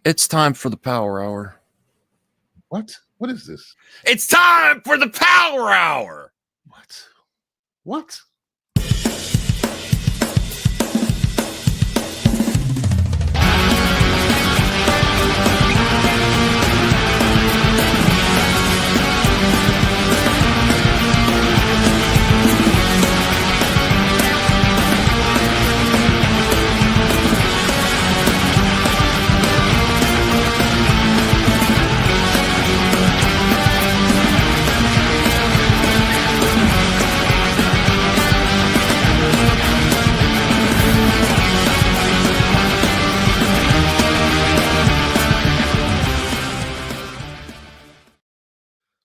It's time for the Power Hour. What? What is this? It's time for the Power Hour. What? What?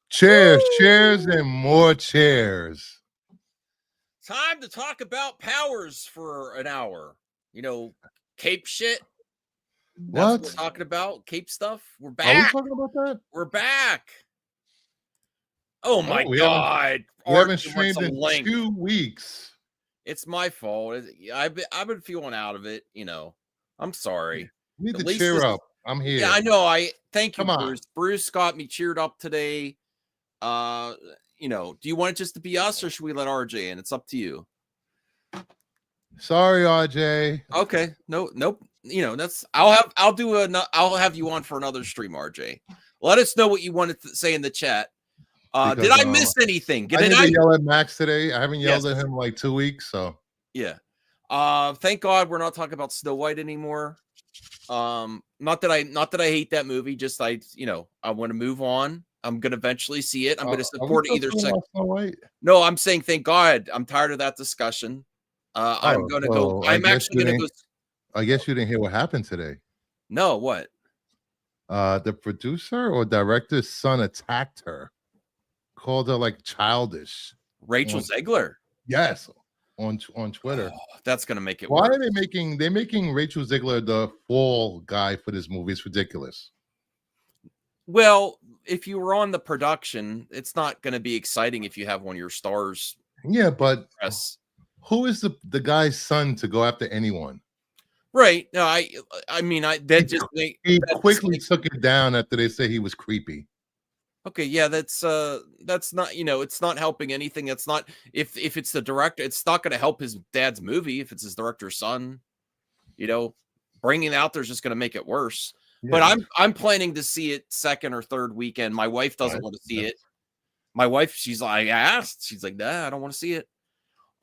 Chairs, chairs, and more chairs. Time to talk about powers for an hour. You know, cape shit. That's what we're talking about. Cape stuff. We're back. Are we talking about that? We're back. Oh my God. We haven't streamed in 2 weeks. It's my fault. I've been feeling out of it, I'm sorry. You need to cheer up. I'm here. Yeah, I know. Thank you, Come Bruce. on. Bruce got me cheered up today. Do you want it just to be us, or should we let RJ in? It's up to you. Sorry, RJ. Okay. Nope. I'll have you on for another stream, RJ. Let us know what you wanted to say in the chat. Did I miss anything? I didn't yell at Max today. I haven't yelled at him like 2 weeks. So yeah. Thank God we're not talking about Snow White anymore. Not that I hate that movie. Just I want to move on. I'm gonna eventually see it. I'm gonna support either side. No, I'm saying thank God. I'm tired of that discussion. I'm gonna go. I'm actually gonna go. I guess you didn't hear what happened today. No, what? The producer or director's son attacked her, called her like childish. Rachel Zegler. Yes, on Twitter. Oh, that's gonna make it. Why are they making Rachel Zegler the fall guy for this movie? It's ridiculous. Well, if you were on the production, it's not going to be exciting if you have one of your stars. Yeah, but who is the guy's son to go after anyone? Right. No, he quickly took it down after they say he was creepy. Okay, yeah, that's not, it's not helping anything. It's not if it's the director, it's not going to help his dad's movie if it's his director's son. Bringing it out there's just going to make it worse. Yeah. But I'm planning to see it second or third weekend. My wife doesn't want to see it. My wife, she's like, nah, I don't want to see it.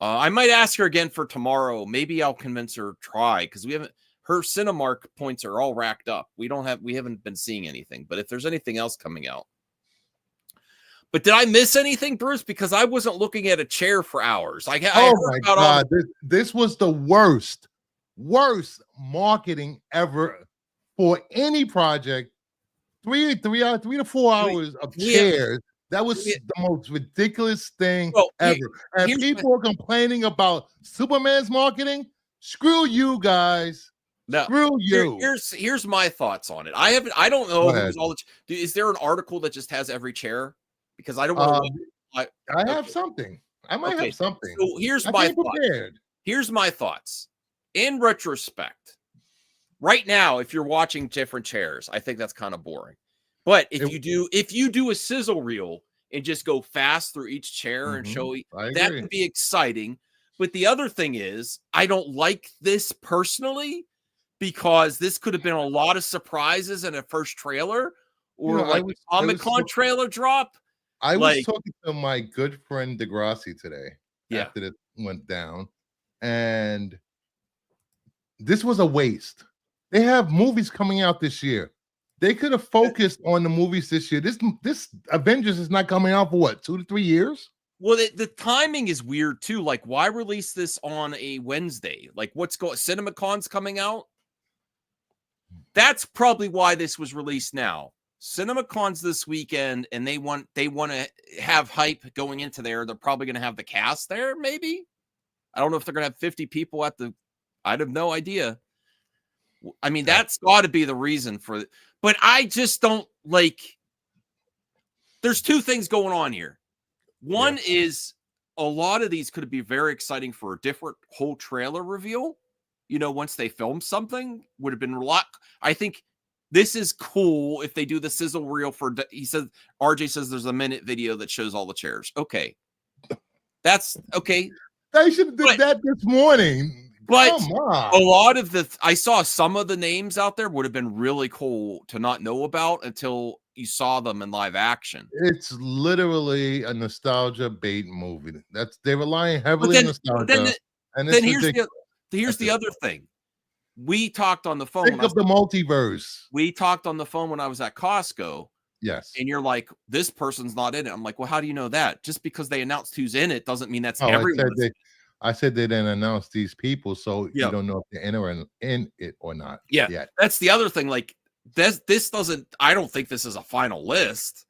I might ask her again for tomorrow. Maybe I'll convince her to try because her Cinemark points are all racked up. We haven't been seeing anything. But if there's anything else coming out. But did I miss anything, Bruce? Because I wasn't looking at a chair for hours. I heard my God, this was the worst marketing ever. For any project, 3 to 4 hours of chairs. That was the most ridiculous thing ever. And people are complaining about Superman's marketing. Screw you guys. No, screw you. Here's my thoughts on it. I don't know who's all is there an article that just has every chair? Because I don't want to. I have something. I might have something. So here's my thoughts. Here's my thoughts. In retrospect. Right now, if you're watching different chairs, I think that's kind of boring. But if you do a sizzle reel and just go fast through each chair and show that would be exciting. But the other thing is, I don't like this personally because this could have been a lot of surprises in a first trailer or a Comic-Con trailer drop. I was talking to my good friend Degrassi today after it went down, and this was a waste. They have movies coming out this year. They could have focused on the movies this year. This Avengers is not coming out for what, 2 to 3 years? Well, the timing is weird too. Like, why release this on a Wednesday? Like, CinemaCon's coming out? That's probably why this was released now. CinemaCon's this weekend, and they want to have hype going into there. They're probably going to have the cast there, maybe. I don't know if they're going to have 50 people at the. I'd have no idea. I mean, that's got to be the reason for it. But I just don't like. There's two things going on here. One is a lot of these could be very exciting for a different whole trailer reveal. Once they film something, would have been a lot. I think this is cool if they do the sizzle reel for. He says RJ says there's a minute video that shows all the chairs. Okay, that's okay. They should have did that this morning. But come on. A lot of I saw some of the names out there would have been really cool to not know about until you saw them in live action. It's literally a nostalgia bait movie. They're relying heavily on nostalgia. And then here's the other thing. We talked on the phone. Think of the multiverse. We talked on the phone when I was at Costco. Yes. And you're like, this person's not in it. I'm like, well, how do you know that? Just because they announced who's in it doesn't mean that's everyone. I said they didn't announce these people, so you don't know if they're in it or not. Yeah, yet. That's the other thing. Like this doesn't. I don't think this is a final list,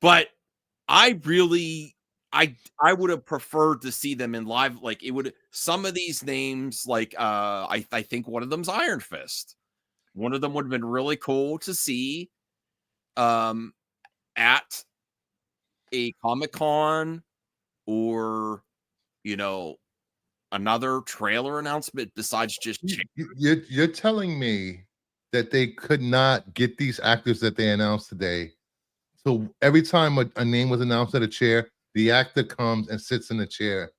but I really, I would have preferred to see them in live. Like it would. Some of these names, like I think one of them's Iron Fist. One of them would have been really cool to see, at a Comic-Con or. Another trailer announcement besides just you're telling me that they could not get these actors that they announced today. So every time a name was announced at a chair, the actor comes and sits in the chair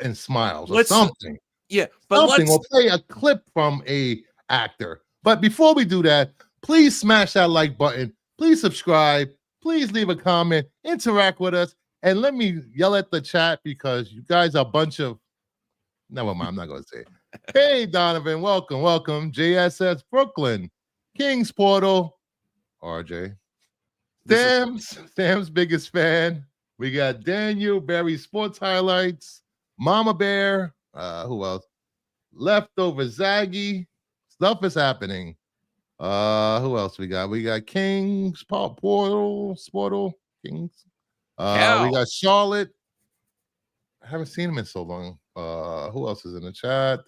and smiles or something. Yeah, but or play a clip from a actor. But before we do that, please smash that like button. Please subscribe. Please leave a comment. Interact with us. And let me yell at the chat because you guys are a bunch of. Never mind, I'm not going to say it. Hey, Donovan, welcome. JSS Brooklyn, King's Portal, RJ. Sam's biggest fan. We got Daniel, Barry Sports Highlights, Mama Bear. Who else? Leftover Zaggy. Stuff is happening. Who else we got? We got King's Portal, Kings. We got Charlotte. I haven't seen him in so long. Who else is in the chat?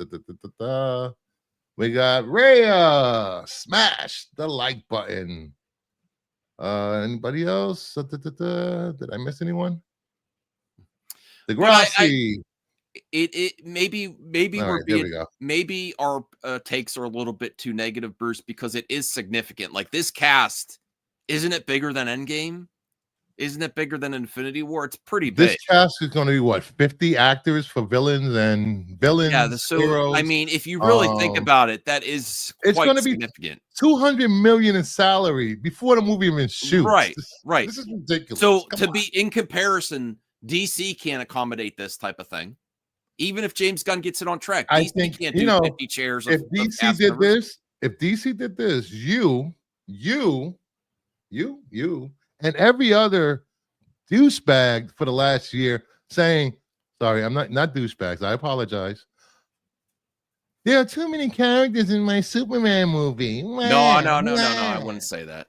We got Rhea. Smash the like button. Anybody else? Did I miss anyone? The Grassy. Maybe maybe our takes are a little bit too negative, Bruce, because it is significant. Like this cast, isn't it bigger than Endgame? Isn't it bigger than Infinity War? It's pretty big. This cast is going to be what, 50 actors for villains? Yeah, heroes. I mean, if you really think about it, that is it's going to be significant. $200 million in salary before the movie even shoots. Right. This is ridiculous. So be in comparison, DC can't accommodate this type of thing. Even if James Gunn gets it on track, I think can't do 50 chairs. If DC did this, you, and every other douchebag for the last year saying, sorry, I'm not douchebags. I apologize. There are too many characters in my Superman movie. No. I wouldn't say that.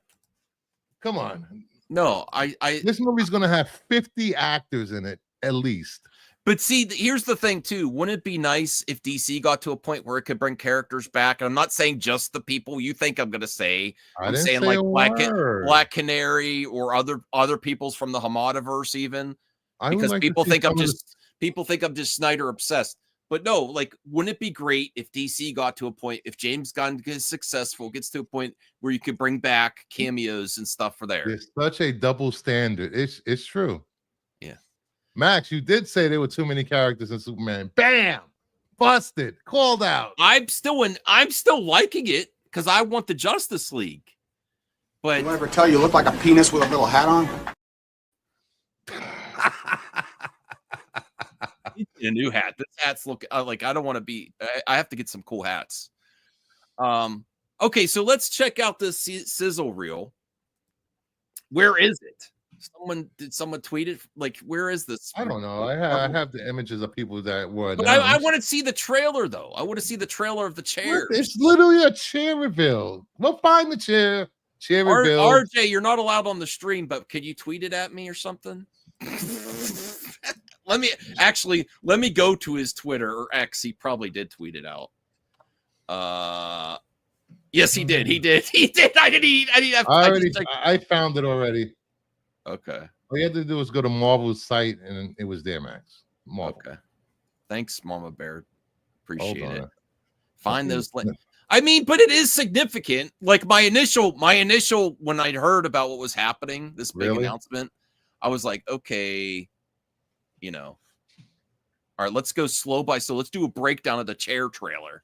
Come on. No, this movie's going to have 50 actors in it at least. But see, here's the thing too. Wouldn't it be nice if DC got to a point where it could bring characters back? And I'm not saying just the people you think I'm going to say. I'm saying like Black Canary or other peoples from the Hamadaverse even, because people think I'm just Snyder obsessed. But no, like, wouldn't it be great if DC got to a point, if James Gunn gets successful, gets to a point where you could bring back cameos and stuff for there? It's such a double standard. It's true. Yeah. Max, you did say there were too many characters in Superman. Bam! Busted. Called out. I'm still liking it because I want the Justice League. But did I ever tell you look like a penis with a little hat on? A new hat. This hat's look like I don't want to be. I have to get some cool hats. Okay, so let's check out this sizzle reel. Where is it? Did someone tweet it? Like, where is this? I don't know. I have the images of people that were. But I want to see the trailer though. I want to see the trailer of the chair. It's literally a chair reveal. We'll find the chair. Chair reveal. RJ, you're not allowed on the stream, but could you tweet it at me or something? Let me go to his Twitter or X. He probably did tweet it out. Yes, he did. He did. I found it already. Okay. All you had to do was go to Marvel's site, and it was there, Max. Marvel. Okay. Thanks, Mama Bear. Appreciate it. Find those. I mean, but it is significant. Like my initial when I heard about what was happening, this big announcement, I was like, okay, you know, all right, let's go slow by slow. Let's do a breakdown of the chair trailer.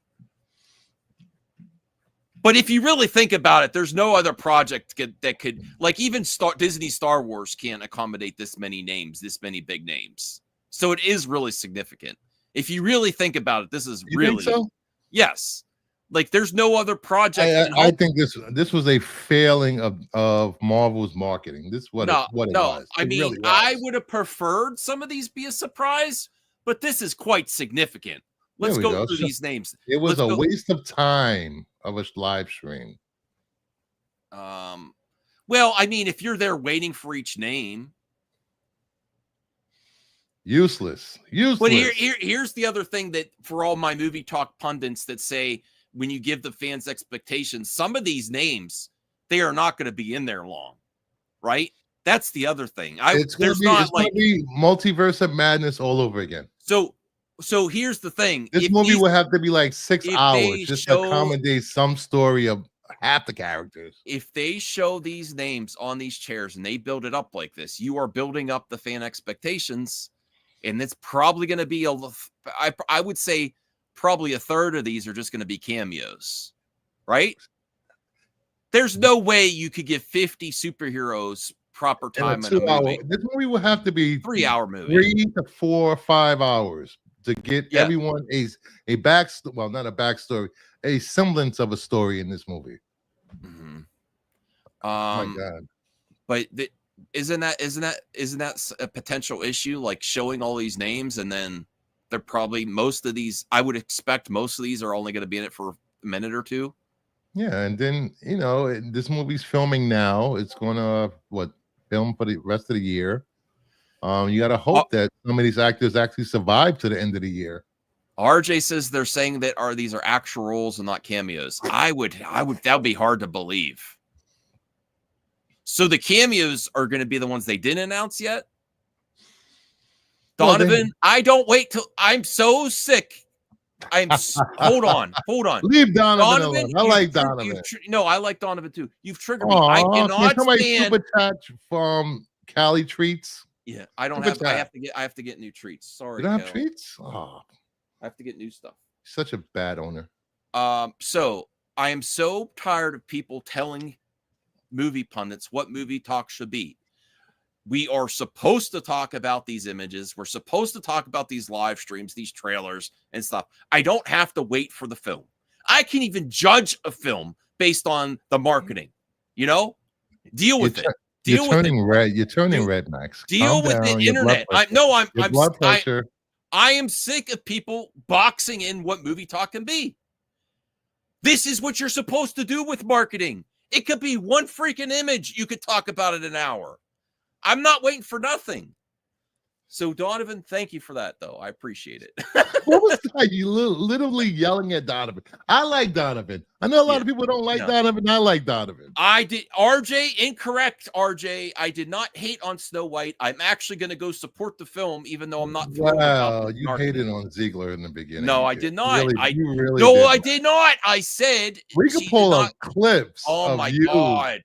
But if you really think about it, there's no other project that could like even Disney Star Wars can't accommodate this many names, this many big names. So it is really significant. If you really think about it, this is really so? Yes. Like there's no other project. I think this was a failing of Marvel's marketing. This what it was. I mean, really was. I would have preferred some of these be a surprise, but this is quite significant. Let's go through these names. It was a waste of time of a live stream. Well, I mean, if you're there waiting for each name, useless. But here's the other thing that for all my movie talk pundits that say when you give the fans expectations, some of these names they are not going to be in there long, right? That's the other thing. It's going to be Multiverse of Madness all over again. So here's the thing. This movie will have to be like 6 hours just to accommodate some story of half the characters. If they show these names on these chairs and they build it up like this, you are building up the fan expectations. And it's probably going to be I would say probably a third of these are just going to be cameos, right? There's no way you could give 50 superheroes proper time in a movie. This movie will have to be 3-hour movie, 3 to 4 or 5 hours to get everyone a backstory. Well, not a backstory, a semblance of a story in this movie. Mm-hmm. Oh my God! But isn't that a potential issue? Like showing all these names and then they're probably most of these. I would expect most of these are only going to be in it for a minute or two. Yeah, and then this movie's filming now. It's going to film for the rest of the year. You got to hope that some of these actors actually survive to the end of the year. RJ says they're saying that these are actual roles and not cameos. I would that would be hard to believe. So the cameos are going to be the ones they didn't announce yet. Donovan, I don't wait till I'm so sick. Hold on. Leave Donovan alone. I like Donovan. No, I like Donovan too. You've triggered me. I cannot stand super chat from Cali Treats. Yeah, I don't have. I have to get new treats. Sorry, you don't have treats. Oh, I have to get new stuff. Such a bad owner. So I am so tired of people telling movie pundits what movie talk should be. We are supposed to talk about these images. We're supposed to talk about these live streams, these trailers and stuff. I don't have to wait for the film. I can even judge a film based on the marketing. Deal with it. You're turning red. You're turning red, Max. Deal with the internet. I am sick of people boxing in what movie talk can be. This is what you're supposed to do with marketing. It could be one freaking image. You could talk about it an hour. I'm not waiting for nothing. So, Donovan, thank you for that, though. I appreciate it. What was that? You literally yelling at Donovan. I like Donovan. I know a lot of people don't like Donovan. I like Donovan. I did. RJ, incorrect, RJ. I did not hate on Snow White. I'm actually going to go support the film, even though I'm not. Wow, you hated on Ziegler in the beginning. No, I did not. I did not. I said we could pull up clips. Oh my God!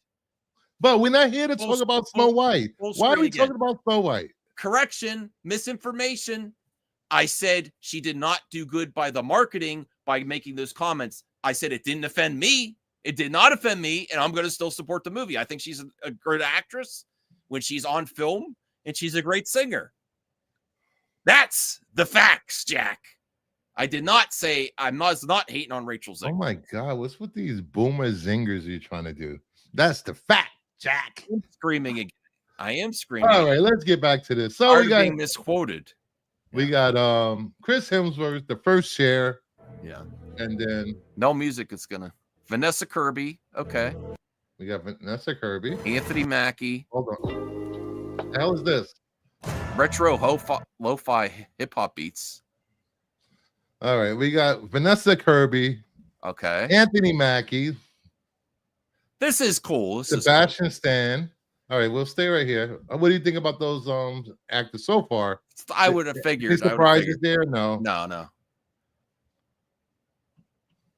But we're not here to talk about Snow White. Why are we talking about Snow White? Correction, misinformation. I said she did not do good by the marketing by making those comments. I said it didn't offend me. It did not offend me, and I'm going to still support the movie. I think she's a great actress when she's on film, and she's a great singer. That's the facts, Jack. I did not say I was not hating on Rachel Zegler. Oh my God, what's with these boomer zingers you're trying to do? That's the fact, Jack. I'm screaming again. I am screaming. All right, let's get back to this. So we got being misquoted. We got Chris Hemsworth, the first share. Yeah. And then no music. It's gonna Vanessa Kirby. Okay. We got Vanessa Kirby. Anthony Mackie. Hold on. What the hell is this? Retro lo-fi hip-hop beats. All right, we got Vanessa Kirby. Okay. Anthony Mackie. This is cool. Sebastian Stan. All right, we'll stay right here. What do you think about those actors so far? I would have figured. Any surprises there? No. No.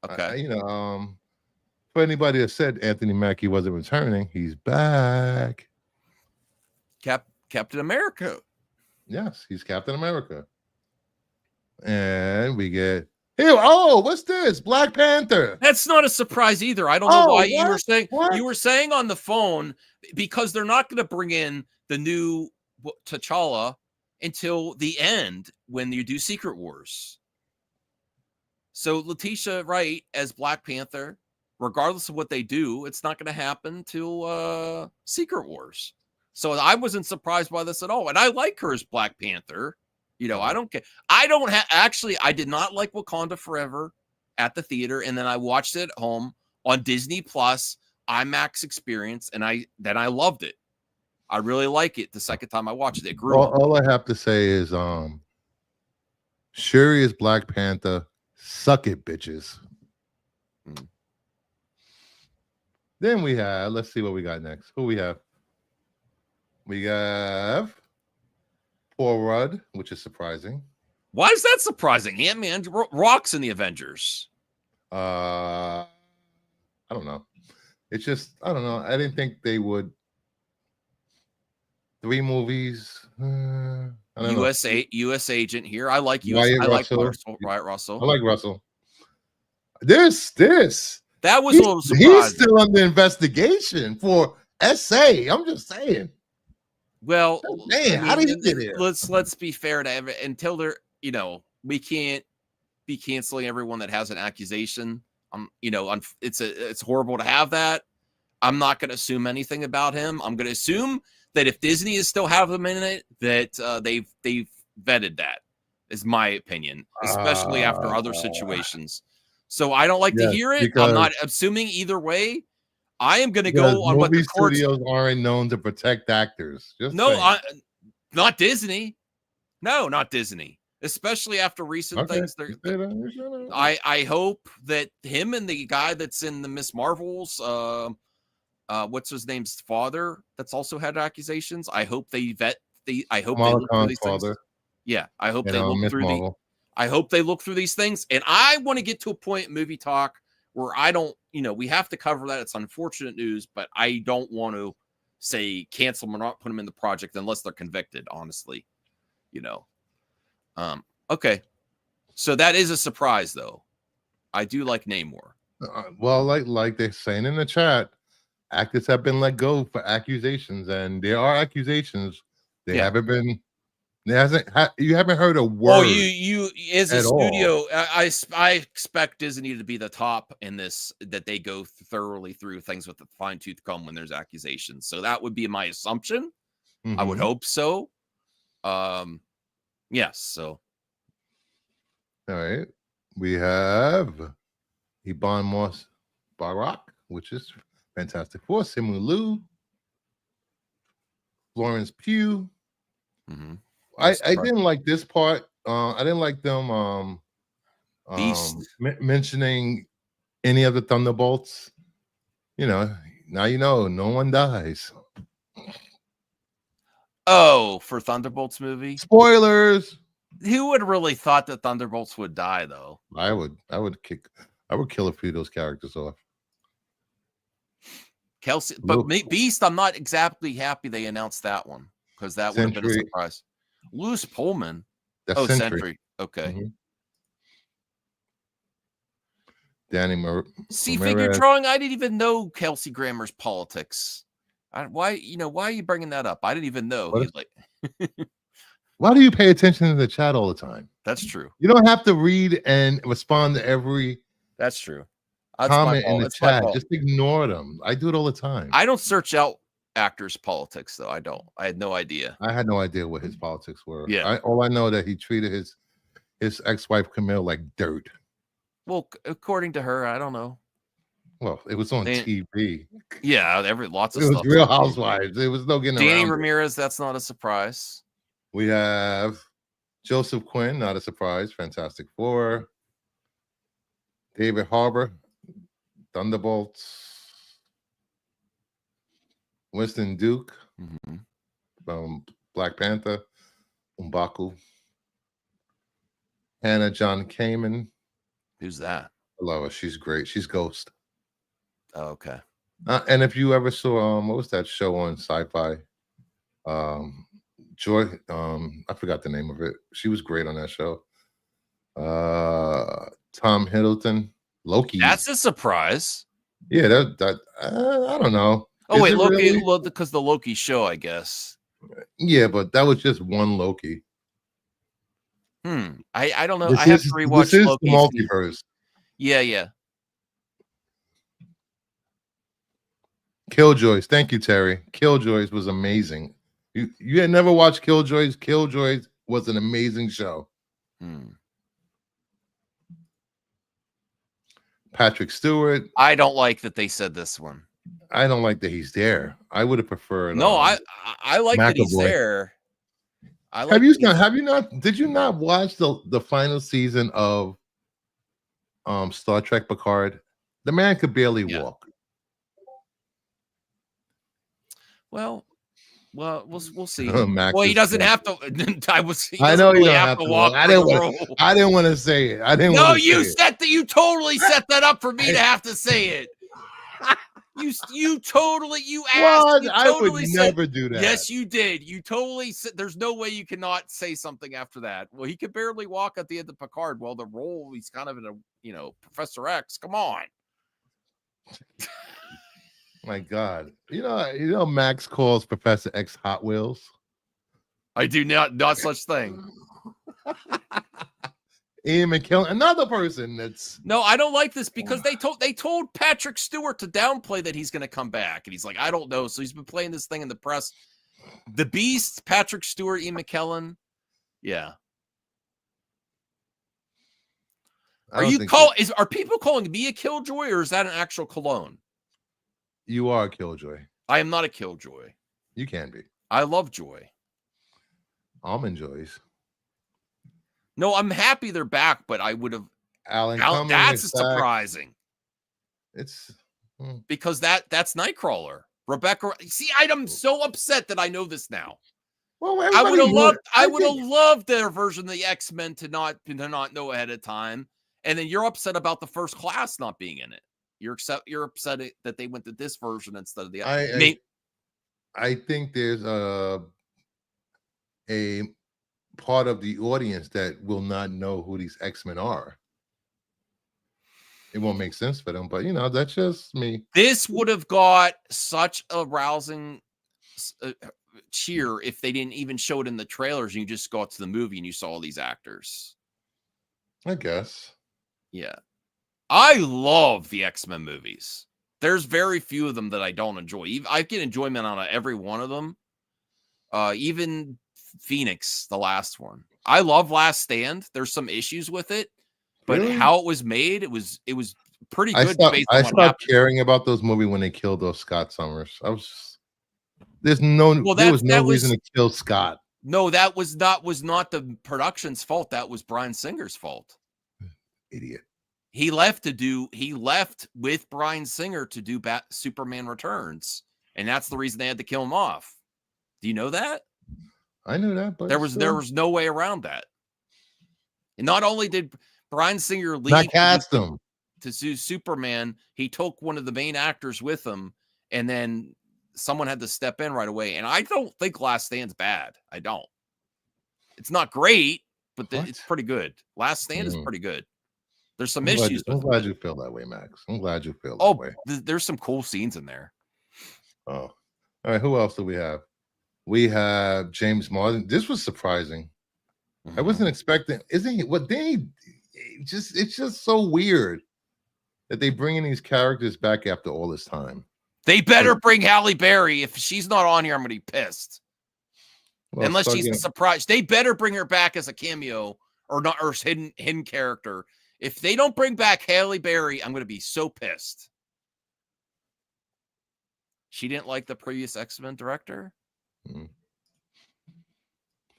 Okay. For anybody that said Anthony Mackie wasn't returning, he's back. Captain America. Yes, he's Captain America. And we get here. Oh, what's this? Black Panther. That's not a surprise either. I don't know why you what? were saying on the phone, because they're not going to bring in the new T'Challa until the end when you do Secret Wars. So Letitia Wright as Black Panther, regardless of what they do, it's not going to happen till Secret Wars. So I wasn't surprised by this at all. And I like her as Black Panther. I don't care. I did not like Wakanda Forever at the theater. And then I watched it at home on Disney Plus IMAX experience. And I loved it. I really like it the second time I watched it. It grew. All I have to say is Shuri is Black Panther. Suck it, bitches. Then we have, let's see what we got next. Who we have? We have Paul Rudd, which is surprising. Why is that surprising? Ant-Man rocks in the Avengers. I don't know. It's just, I don't know. I didn't think they would. 3 movies. U.S. agent here. I like US. I like Russell. Wyatt Russell. I like Russell. This. That was a little surprising. He's still under investigation for SA. I'm just saying. Well, man, how did he get here? Let's be fair to until they're, we can't be canceling everyone that has an accusation. It's horrible to have that. I'm not going to assume anything about him. I'm going to assume that if Disney is still have them in it, that they've vetted that, is my opinion, especially after other situations. So I don't like to hear it. I'm not assuming either way. I am going to go on what the courts. Studios aren't known to protect actors. Not Disney. No, not Disney. Especially after recent things. I hope that him and the guy that's in the Miss Marvels, what's his name's father, that's also had accusations. I hope they vet. I hope they look through these things. Yeah, I hope they look through I hope they look through these things. And I want to get to a point in movie talk where I don't, we have to cover that. It's unfortunate news, but I don't want to say cancel them or not put them in the project unless they're convicted, honestly. Okay. So that is a surprise, though. I do like Namor. Well, like they're saying in the chat, actors have been let go for accusations, and there are accusations. They haven't been. You haven't heard a word. Oh, you as a studio, I expect Disney to be the top in this, that they go thoroughly through things with a fine-tooth comb when there's accusations. So that would be my assumption. I would hope so. Yes. So. All right. We have Ibn Moss Barak, which is Fantastic Four. Simu Liu. Florence Pugh. I didn't like this part. I didn't like them mentioning any of the Thunderbolts. Now no one dies. Oh, for Thunderbolts movie? Spoilers. Who would really thought that Thunderbolts would die, though? I would kill a few of those characters off. Kelsey, but Beast, I'm not exactly happy they announced that one, because that would have been a surprise. Louis Pullman. Sentry. Okay. Danny figure drawing. I didn't even know Kelsey Grammer's politics. Why are you bringing that up? I didn't even know. Why do you pay attention to the chat all the time? That's true. You don't have to read and respond to every. That's true. Comment in the chat. Just ignore them. I do it all the time. I don't search out actors' politics, though. I don't. I had no idea. I had no idea what his politics were. Yeah. All I know that he treated his ex-wife Camille like dirt. Well, according to her, I don't know. Well, it was on TV. Yeah, lots of stuff. It was Real Housewives. There was no getting around. Danny Ramirez. That's not a surprise. We have Joseph Quinn. Not a surprise. Fantastic Four. David Harbour. Thunderbolts. Winston Duke. Black Panther. M'Baku. Hannah John Kamen. Who's that? I love her. She's great. She's Ghost. Oh, okay. And if you ever saw what was that show on Sci-Fi? Joy. I forgot the name of it. She was great on that show. Tom Hiddleston, Loki. That's a surprise. Yeah, that I don't know. Oh wait, Loki. Really? Well, because the Loki show, I guess. Yeah, but that was just one Loki. I don't know. I have to rewatch This is Loki. the multiverse. Yeah. Killjoys. Thank you, Terry. Killjoys was amazing. You had never watched Killjoys? Killjoys was an amazing show. Patrick Stewart. I don't like that they said this one. I don't like that he's there. I would have preferred. No, I like that he's McAvoy. there. Have you not? Did you not watch the final season of Star Trek Picard? The man could barely walk. Well, we'll see. Max Well, he is doesn't cool. have to. I know really you don't have to walk. I didn't want to say it. I didn't. No, want to you say set that. You totally set that up for me to have to say it. You totally. You asked. What? You I would totally never do that. Yes, you did. You totally said. There's no way you cannot say something after that. Well, he could barely walk at the end of Picard. Well, the role he's kind of in a Professor X. Come on. My God, you know, Max calls Professor X Hot Wheels. I do not such thing. Ian McKellen, another person that's no. I don't like this because they told Patrick Stewart to downplay that he's going to come back, and he's like, I don't know. So he's been playing this thing in the press. The Beast, Patrick Stewart, Ian McKellen. Yeah. Are people calling me a killjoy, or is that an actual cologne? You are a killjoy. I am not a killjoy. You can be. I love joy. Almond joys. No, I'm happy they're back, but I would have. That's surprising. It's because that's Nightcrawler. Rebecca. See, I'm so upset that I know this now. Well, I would have loved their version of the X-Men to not know ahead of time, and then you're upset about the First Class not being in it. You're upset that they went to this version instead of the other. I think there's a part of the audience that will not know who these X-Men are. It won't make sense for them, but that's just me. This would have got such a rousing cheer if they didn't even show it in the trailers and you just got to the movie and you saw all these actors. I guess. Yeah. I love the X-Men movies. There's very few of them that I don't enjoy. I get enjoyment out of every one of them. Even Phoenix, the last one. I love Last Stand. There's some issues with it, but how it was made, it was pretty good. I stopped caring about those movies when they killed those Scott Summers. There was no reason to kill Scott. No, that was not the production's fault. That was Bryan Singer's fault. Idiot. He left with Bryan Singer to do Superman Returns, and that's the reason they had to kill him off. Do you know that? I knew that, but there was no way around that. And not only did Bryan Singer leave to do Superman, he took one of the main actors with him, and then someone had to step in right away. And I don't think Last Stand's bad. I don't. It's not great, but it's pretty good. Last Stand is pretty good. There's some issues. I'm glad you feel that way, Max. I'm glad you feel that way. There's some cool scenes in there. Oh, all right. Who else do we have? We have James Marsden. This was surprising. I wasn't expecting. Isn't it? What they it's just so weird that they bring in these characters back after all this time. They better bring Halle Berry. If she's not on here, I'm gonna be pissed. Well, unless she's a surprise, they better bring her back as a cameo or not, or hidden character. If they don't bring back Halle Berry, I'm going to be so pissed. She didn't like the previous X-Men director.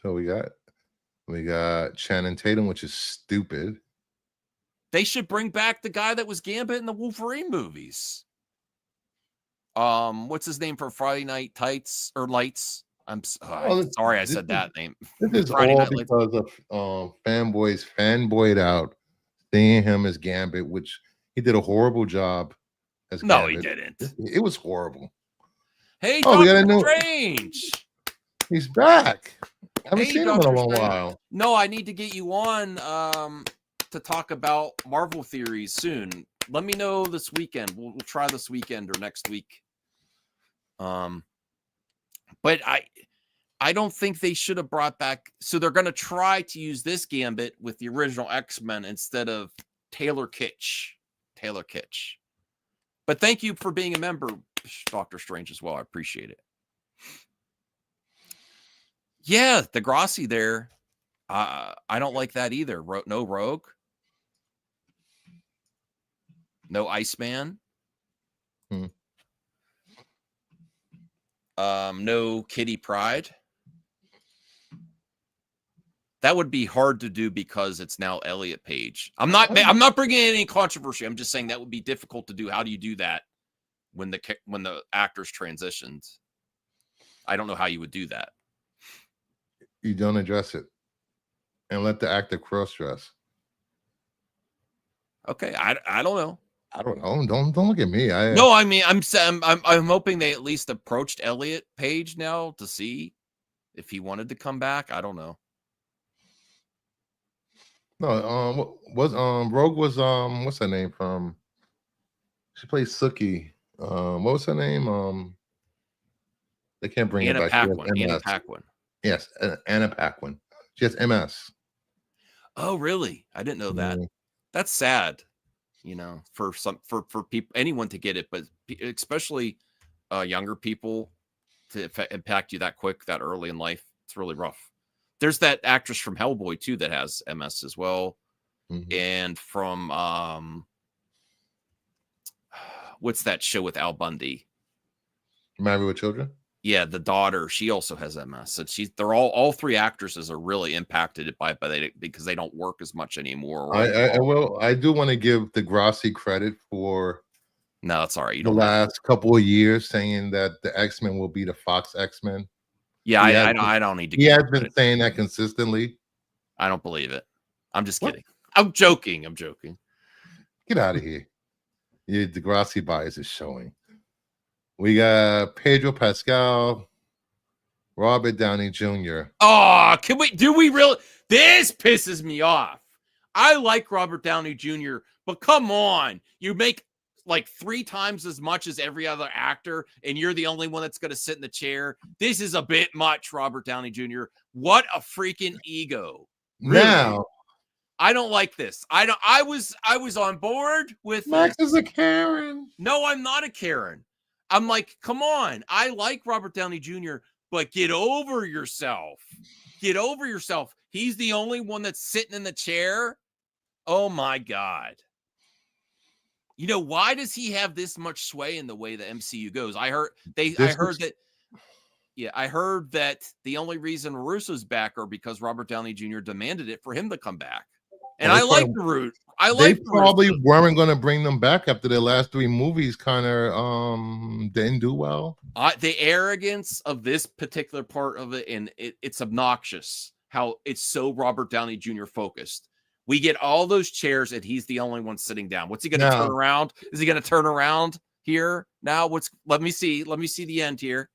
So we got Channing Tatum, which is stupid. They should bring back the guy that was Gambit in the Wolverine movies. What's his name for Friday Night Tights or Lights? I'm sorry I said that name. This is all because of fanboys fanboyed out seeing him as Gambit, which he did a horrible job as No, he Gambit. didn't. It was horrible. Hey, Oh, we got a Doctor new. Strange. He's back. I haven't Hey, seen him in a Doctor long Strange. while. No, I need to get you on to talk about Marvel theories soon. Let me know this weekend. We'll try this weekend or next week. But I don't think they should have brought back. So they're going to try to use this Gambit with the original X-Men instead of Taylor Kitsch. But thank you for being a member, Doctor Strange, as well. I appreciate it. Yeah, Degrassi there. I don't like that either. No Rogue. No Iceman. No Kitty Pryde. That would be hard to do because it's now Elliot Page. I'm not bringing in any controversy. I'm just saying that would be difficult to do. How do you do that when the actors transitioned? I don't know how you would do that. You don't address it, and let the actor cross dress. Okay, I don't know. I don't know. Don't look at me. No, I mean I'm hoping they at least approached Elliot Page now to see if he wanted to come back. I don't know. No, Rogue was what's her name from? She plays Sookie. What was her name? They can't bring Anna it back. Anna Paquin. Yes, Anna Paquin. She has MS. Oh, really? I didn't know that. That's sad. You know, for people, anyone to get it, but especially younger people to impact you that quick, that early in life. It's really rough. There's that actress from Hellboy too that has MS as well, and from what's that show with Al Bundy? Married with Children. Yeah, the daughter. She also has MS. So they're all three actresses are really impacted by because they don't work as much anymore. I do want to give Degrassi credit for. No, that's all right. The last couple of years saying that the X-Men will be the Fox X-Men. Yeah, I don't need to. He has been saying that consistently. I don't believe it. I'm just kidding. I'm joking. Get out of here. Your Degrassi bias is showing. We got Pedro Pascal, Robert Downey Jr. Oh, do we really? This pisses me off. I like Robert Downey Jr., but come on. You make like 3 times as much as every other actor, and you're the only one that's going to sit in the chair. This is a bit much, Robert Downey Jr. What a freaking ego. Really. Now, I don't like this. I was on board with Max is a Karen. No, I'm not a Karen. I'm like, come on. I like Robert Downey Jr., but get over yourself. Get over yourself. He's the only one that's sitting in the chair. Oh my God. You know, why does he have this much sway in the way the MCU goes? I heard that the only reason Russo's back are because Robert Downey Jr. demanded it for him to come back. And I like the route. They probably weren't going to bring them back after their last 3 movies kind of didn't do well. The arrogance of this particular part of it, and it's obnoxious how it's so Robert Downey Jr. focused. We get all those chairs, and he's the only one sitting down. What's he going to turn around? Is he going to turn around here now? Let me see the end here.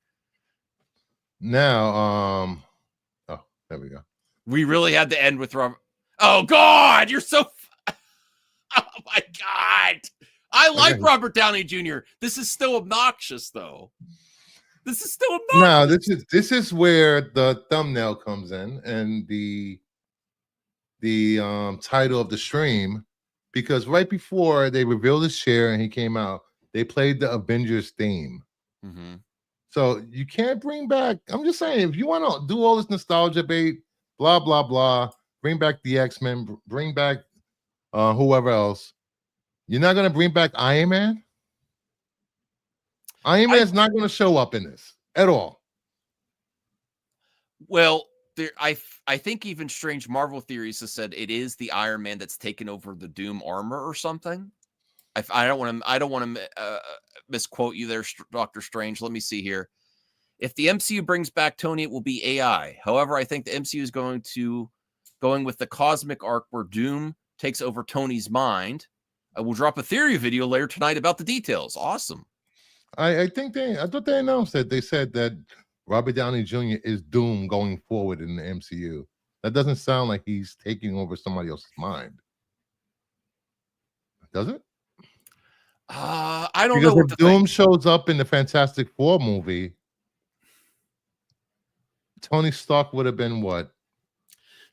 Now, oh, there we go. We really had to end with Robert. Oh God, you're so. Oh my God, I like Robert Downey Jr. This is still obnoxious, though. This is still obnoxious. Now, this is where the thumbnail comes in, and the title of the stream, because right before they revealed his chair and he came out, they played the Avengers theme. So you can't bring back. I'm just saying, if you want to do all this nostalgia bait, blah blah blah, bring back the X-Men, bring back whoever else. You're not going to bring back Iron Man? Iron Man's not going to show up in this at all. Well, I think even Strange Marvel Theories has said it is the Iron Man that's taken over the Doom armor or something. I don't want to misquote you there, Doctor Strange. Let me see here. If the MCU brings back Tony, it will be AI. However, I think the MCU is going with the cosmic arc where Doom takes over Tony's mind. I will drop a theory video later tonight about the details. Awesome. I thought they announced that. They said that Robert Downey Jr. is Doom going forward in the MCU. That doesn't sound like he's taking over somebody else's mind. Does it? I don't Because know what if to Doom think. shows up in the Fantastic Four movie, Tony Stark would have been what?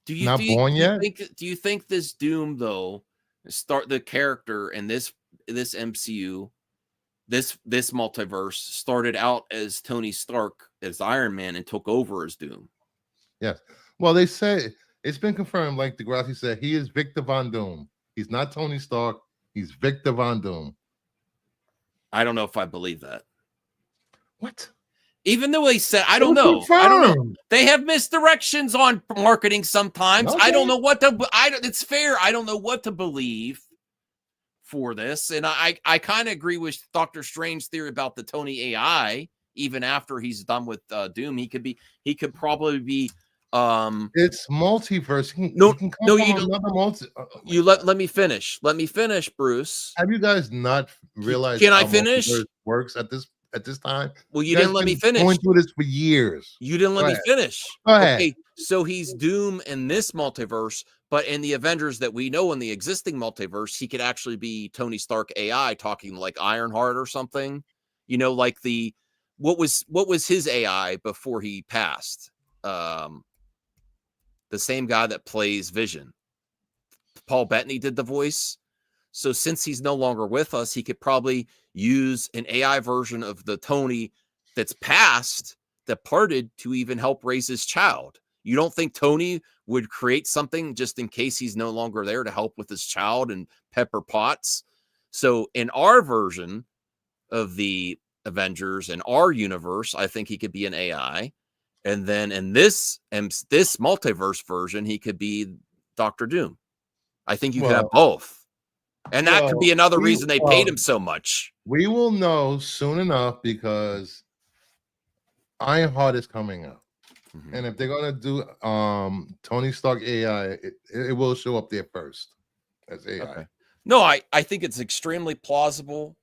Do you Not born yet? Do you think this Doom though start the character in this MCU, this multiverse started out as Tony Stark as Iron Man and took over as Doom? Yes. Well, they say it's been confirmed, like Degrassi said, he is Victor Von Doom. He's not Tony Stark. He's Victor Von Doom. I don't know if I believe that. What? Even though they said, I don't know. I don't know. They have misdirections on marketing sometimes. Okay. I don't know what to. It's fair. I don't know what to believe for this, and I kind of agree with Doctor Strange's theory about the Tony AI. Even after he's done with Doom, he could probably be. It's multiverse. No, he can no, come you from don't. another multi. You let me finish. Let me finish, Bruce. Have you guys not realized Can I how finish? multiverse works at this time? Well, you didn't let me finish. Going through this for years. You didn't let me finish. Go ahead. Okay, so he's Doom in this multiverse, but in the Avengers that we know in the existing multiverse, he could actually be Tony Stark AI talking like Ironheart or something. You know, like what was his AI before he passed? The same guy that plays Vision. Paul Bettany did the voice. So since he's no longer with us, he could probably use an AI version of the Tony that's passed, that parted, to even help raise his child. You don't think Tony would create something just in case he's no longer there to help with his child and Pepper Potts? So in our version of the Avengers, in our universe, I think he could be an AI. And then in this multiverse version, he could be Dr. Doom. I think you could have both. And that could be another reason they paid him so much. We will know soon enough because Ironheart is coming up. Mm-hmm. And if they're going to do Tony Stark AI, it will show up there first as AI. Okay. No, I think it's extremely plausible.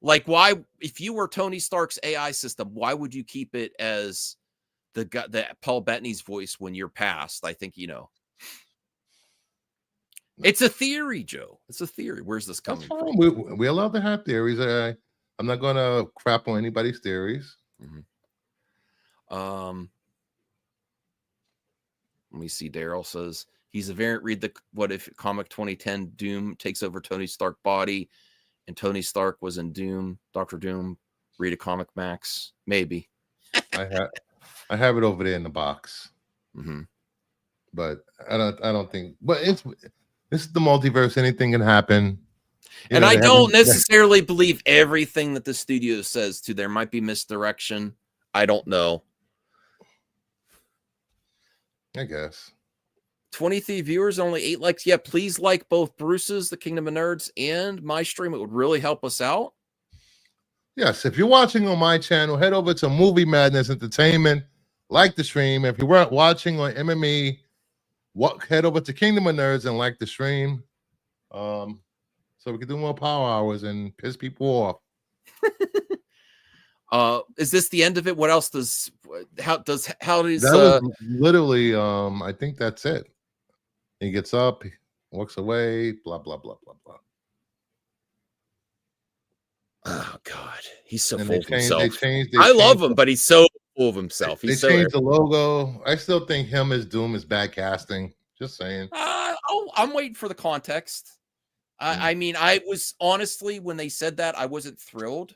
Like, why, if you were Tony Stark's AI system, why would you keep it as the Paul Bettany's voice when you're passed? I think, it's a theory, Joe. It's a theory. Where's this coming from? We're allowed to have theories. I'm not going to crap on anybody's theories. Mm-hmm. Let me see. Daryl says he's a variant. Read the What If comic 2010. Doom takes over Tony Stark body, and Tony Stark was in Doom. Dr. Doom. Read a comic, Max. Maybe. I have it over there in the box. Mm-hmm. But I don't think. But this is the multiverse. Anything can happen. And I don't necessarily believe everything that the studio says too. There might be misdirection. I don't know. I guess. 23 viewers, only 8 likes. Yeah, please like both Bruce's, The Kingdom of Nerds, and my stream. It would really help us out. Yes, if you're watching on my channel, head over to Movie Madness Entertainment. Like the stream. If you weren't watching on MME, head over to Kingdom of Nerds and like the stream. So we can do more power hours and piss people off. Is this the end of it? What else how does literally I think that's it. He gets up, he walks away, blah blah blah blah blah. Oh God, he's so full of himself. They I love him, but he's so full of himself. They changed the logo. I still think him as Doom is bad casting. Just saying. I'm waiting for the context. I mean, I was honestly, when they said that, I wasn't thrilled.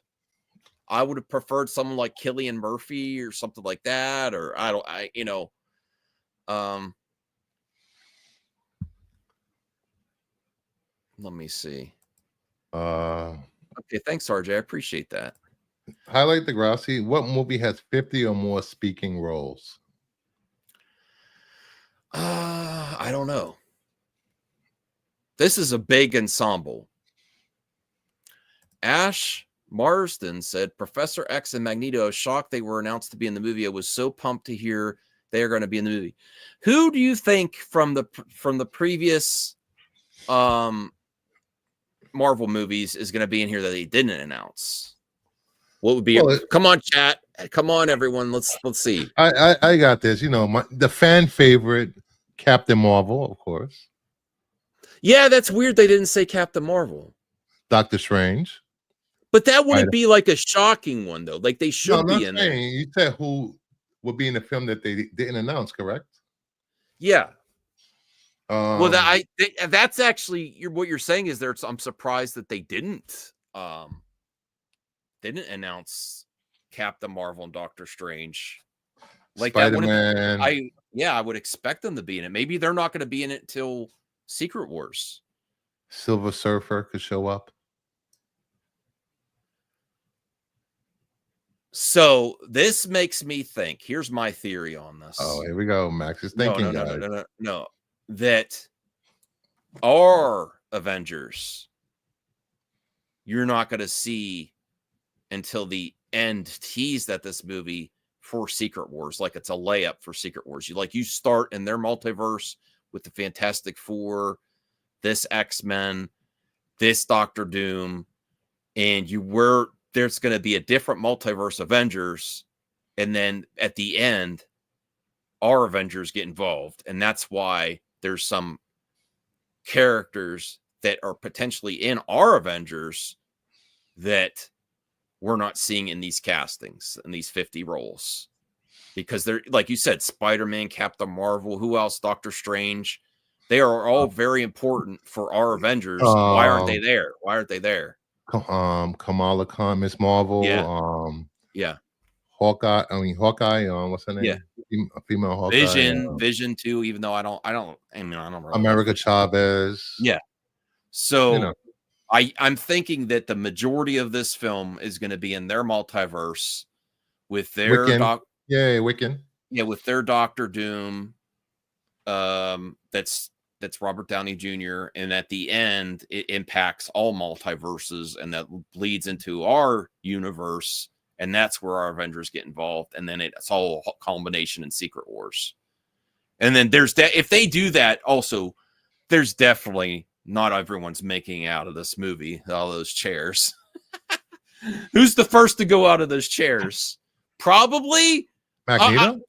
I would have preferred someone like Cillian Murphy or something like that, or let me see. Okay, thanks, RJ. I appreciate that. Highlight Degrassi. What movie has 50 or more speaking roles? I don't know. This is a big ensemble. Ash Marsden said Professor X and Magneto are shocked they were announced to be in the movie. I was so pumped to hear they are going to be in the movie. Who do you think from the previous Marvel movies is going to be in here that they didn't announce? What would be? Well, Come on, chat. Come on, everyone. Let's see. I got this. The fan favorite, Captain Marvel, of course. Yeah, that's weird. They didn't say Captain Marvel. Doctor Strange. But that wouldn't be like a shocking one, though. Like they should be in there. You said who would be in the film that they didn't announce, correct? Yeah. Well, that's actually what you're saying is there. I'm surprised that they didn't announce Captain Marvel and Doctor Strange. Like Spider-Man. I would expect them to be in it. Maybe they're not going to be in it till Secret Wars. Silver Surfer could show up. So this makes me think. Here's my theory on this. Oh, here we go. Max is thinking. No. That our Avengers, you're not going to see until the end teased at this movie for Secret Wars. Like it's a layup for Secret Wars. You start in their multiverse with the Fantastic Four, this X-Men, this Doctor Doom, and there's going to be a different multiverse Avengers. And then at the end, our Avengers get involved. And that's why there's some characters that are potentially in our Avengers that we're not seeing in these castings, in these 50 roles. Because they're, like you said, Spider-Man, Captain Marvel, who else? Doctor Strange. They are all very important for our Avengers. Why aren't they there? Kamala Khan, Miss Marvel. Yeah. Hawkeye. What's her name? Yeah. A female Hawkeye. Vision too. Even though I don't really America Chavez. Yeah. So I'm thinking that the majority of this film is going to be in their multiverse with their Wiccan. Yeah, with their Doctor Doom. That's Robert Downey Jr. And at the end, it impacts all multiverses, and that bleeds into our universe, and that's where our Avengers get involved. And then it's all a combination in Secret Wars. And then if they do that, also, there's definitely not everyone's making out of this movie, all those chairs. Who's the first to go out of those chairs? Probably Magneto.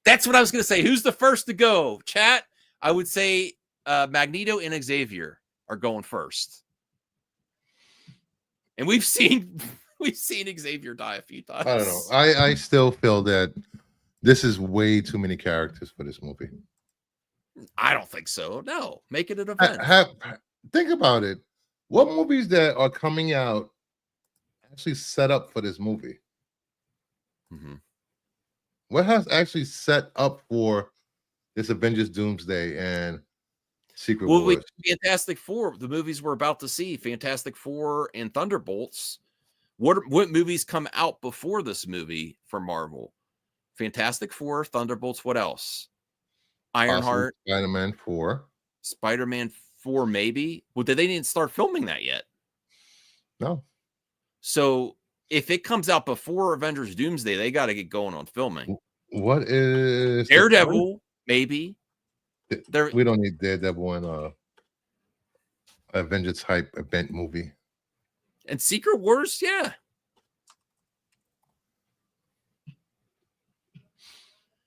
That's what I was going to say. Who's the first to go? Chat. I would say Magneto and Xavier are going first. And we've seen Xavier die a few times. I don't know. I still feel that this is way too many characters for this movie. I don't think so. No, make it an event. Think about it. What movies that are coming out actually set up for this movie? Mm-hmm. What has actually set up for this Avengers Doomsday and Secret Wars? Fantastic Four, the movies we're about to see, Fantastic Four and Thunderbolts. What movies come out before this movie for Marvel? Fantastic Four, Thunderbolts, what else? Ironheart. Spider-Man 4. Spider-Man 4, maybe. Well, they didn't start filming that yet. No. So if it comes out before Avengers Doomsday, they got to get going on filming. What is Daredevil? Maybe. We don't need Daredevil in Avengers type event movie. And Secret Wars, yeah.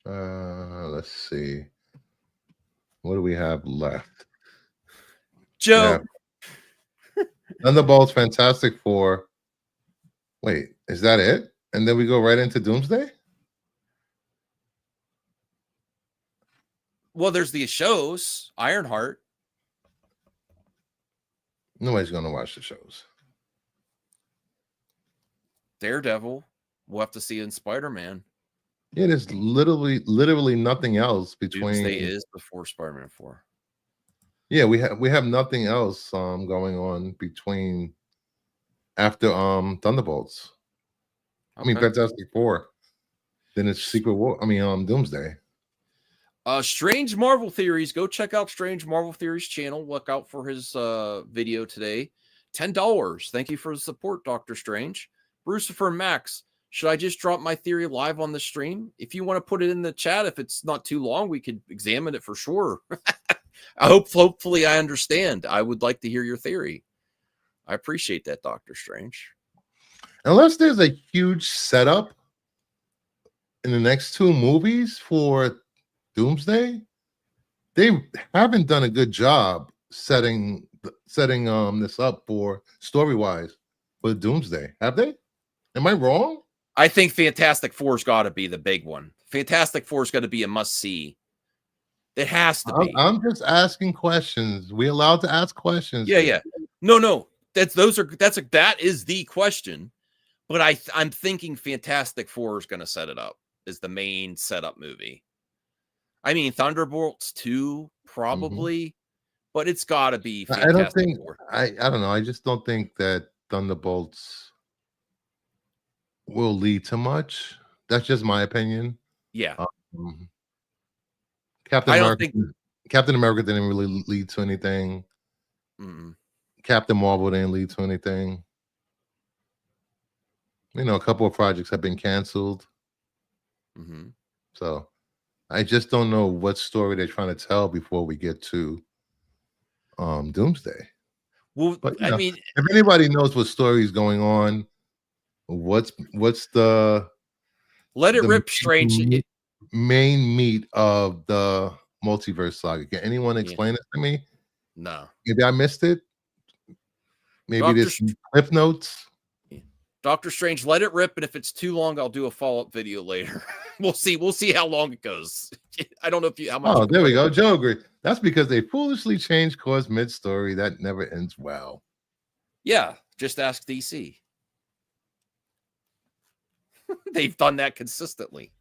Let's see. What do we have left? Joe. Yeah. Thunderbolts, Fantastic Four. Wait, is that it? And then we go right into Doomsday? Well, there's the shows. Ironheart. Nobody's going to watch the shows. Daredevil. We'll have to see in Spider-Man. Yeah, there's literally nothing else between. Doomsday is before Spider-Man 4. Yeah, we have nothing else going on between after Thunderbolts. Okay. I mean Fantastic Four. Then it's Secret War. Doomsday. Strange Marvel Theories. Go check out Strange Marvel Theories channel. Look out for his video today. $10. Thank you for the support, Dr. Strange. Brucifer Max. Should I just drop my theory live on the stream? If you want to put it in the chat, if it's not too long, we could examine it for sure. Hopefully I understand. I would like to hear your theory. I appreciate that, Doctor Strange. Unless there's a huge setup in the next two movies for Doomsday, they haven't done a good job setting this up for story-wise for Doomsday. Have they? Am I wrong? I think Fantastic Four's got to be the big one. Fantastic Four's got to be a must-see. It has to be. I'm just asking questions. We allowed to ask questions. Yeah. No. That is the question. But I'm thinking Fantastic Four is going to set it up as the main setup movie. I mean, Thunderbolts 2 probably, but it's got to be Fantastic Four. I don't know. I just don't think that Thunderbolts will lead to much. That's just my opinion. Yeah. Captain America didn't really lead to anything. Captain Marvel didn't lead to anything. You know, a couple of projects have been canceled. So I just don't know what story they're trying to tell before we get to Doomsday. Well, but I mean, if anybody knows what story is going on, what's the Let It Rip Strange main meat of the multiverse saga? Can anyone explain it to me? No. Maybe I missed it. Maybe there's some cliff notes. Doctor Strange, let it rip, and if it's too long, I'll do a follow-up video later. We'll see how long it goes. I don't know how much. Oh, there we go. Joe agreed. That's because they foolishly changed course mid-story. That never ends well. Yeah, just ask DC. They've done that consistently.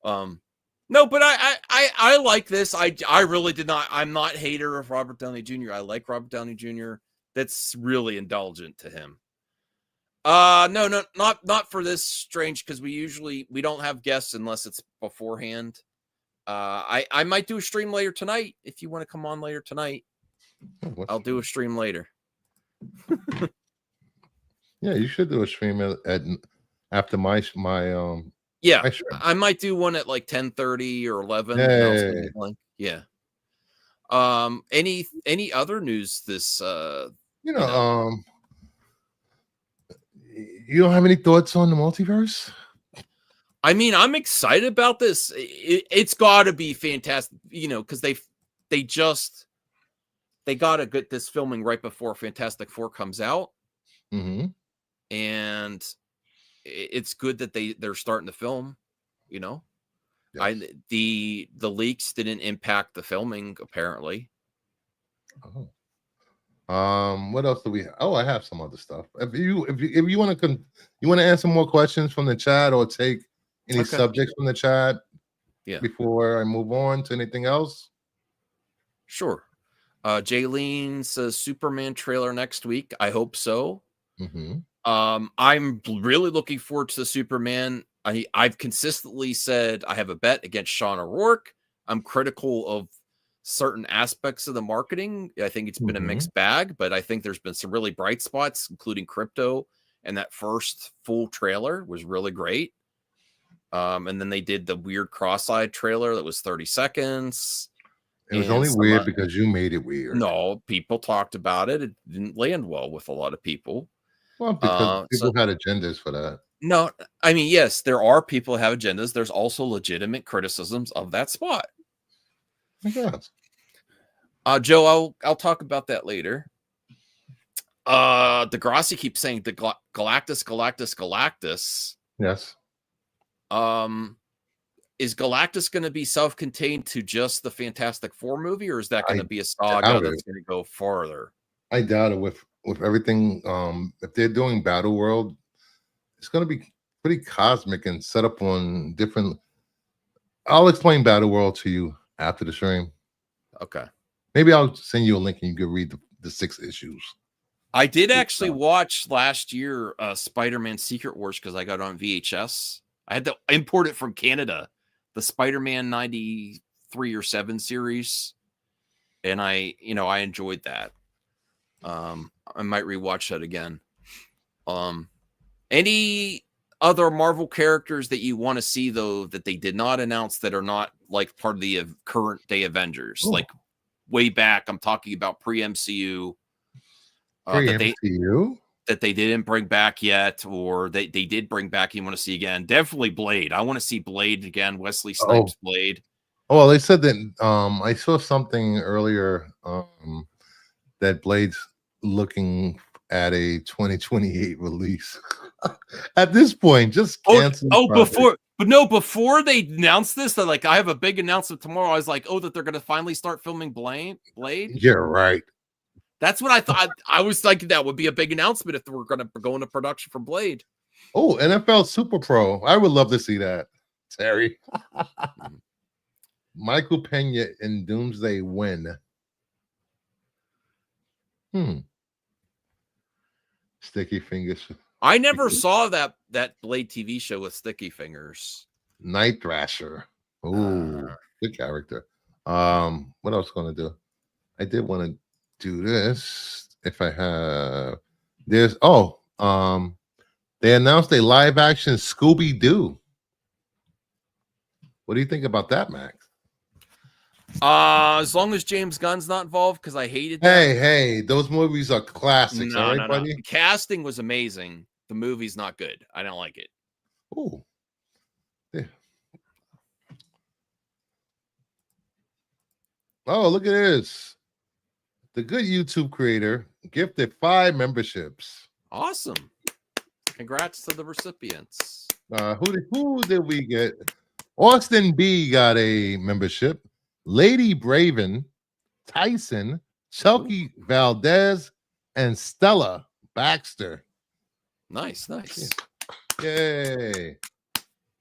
No, but I like this. I really did not. I'm not a hater of Robert Downey Jr. I like Robert Downey Jr. That's really indulgent to him. No, not for this Strange, because we don't have guests unless it's beforehand. I might do a stream later tonight if you want to come on later tonight. I'll do a stream later. Yeah, you should do a stream after my yeah, I might do one at like 10:30 or 11. Yeah. Any other news this you don't have any thoughts on the multiverse? I mean, I'm excited about this. It's got to be fantastic, because they got to get this filming right before Fantastic Four comes out. And it's good that they're starting to film, Yes. The leaks didn't impact the filming, apparently. What else do we have? Oh, I have some other stuff. If you want to answer more questions from the chat or take any subjects from the chat before I move on to anything else? Sure. Jaylene says Superman trailer next week. I hope so. I'm really looking forward to the Superman. I've consistently said I have a bet against Sean O'Rourke. I'm critical of certain aspects of the marketing. I think it's been a mixed bag, but I think there's been some really bright spots, including crypto, and that first full trailer was really great. And then they did the weird cross-eyed trailer that was 30 seconds. It was only weird because you made it weird. No, people talked about it. It didn't land well with a lot of people. Well, because people had agendas for that. No, I mean, yes, there are people who have agendas. There's also legitimate criticisms of that spot. I guess. Joe, I'll talk about that later. Degrassi keeps saying the Galactus. Yes. Is Galactus going to be self-contained to just the Fantastic Four movie, or is that going to be a saga that's going to go farther? I doubt it. With everything, if they're doing Battle World, it's going to be pretty cosmic and set up on different. I'll explain Battle World to you after the stream. Okay. Maybe I'll send you a link and you can read the 6 issues. I did actually watch last year Spider-Man Secret Wars because I got it on VHS. I had to import it from Canada, the Spider-Man 93 or 7 series, and I enjoyed that. I might rewatch that again. Any other Marvel characters that you want to see, though, that they did not announce that are not like part of the current day Avengers? Ooh. Like way back, I'm talking about pre-MCU. Pre-MCU? That they didn't bring back yet, or they did bring back, you want to see again. Definitely Blade. I want to see Blade again. Wesley Snipes Blade. Oh, well, they said that I saw something earlier that Blade's looking at a 2028 release. At this point, just cancel. Before they announced this, that like I have a big announcement tomorrow. I was like, that they're gonna finally start filming Blade. You're right. That's what I thought. I was thinking that would be a big announcement if they were gonna go into production for Blade. Oh, NFL Super Pro. I would love to see that, Terry. Michael Pena in Doomsday win. Sticky Fingers. I never saw that Blade TV show with Sticky Fingers. Night Thrasher. Oh, good character. What else gonna do? I did want to do this. If I have there's they announced a live action Scooby-Doo. What do you think about that, Max? As long as James Gunn's not involved, because I hated that. Hey, those movies are classics, all right, buddy? The casting was amazing. The movie's not good. I don't like it. Oh. Yeah. Oh, look at this. The good YouTube creator gifted 5 memberships. Awesome. Congrats to the recipients. Who did we get? Austin B got a membership. Lady Braven, Tyson, Chelky Valdez, and Stella Baxter. Nice. Yay.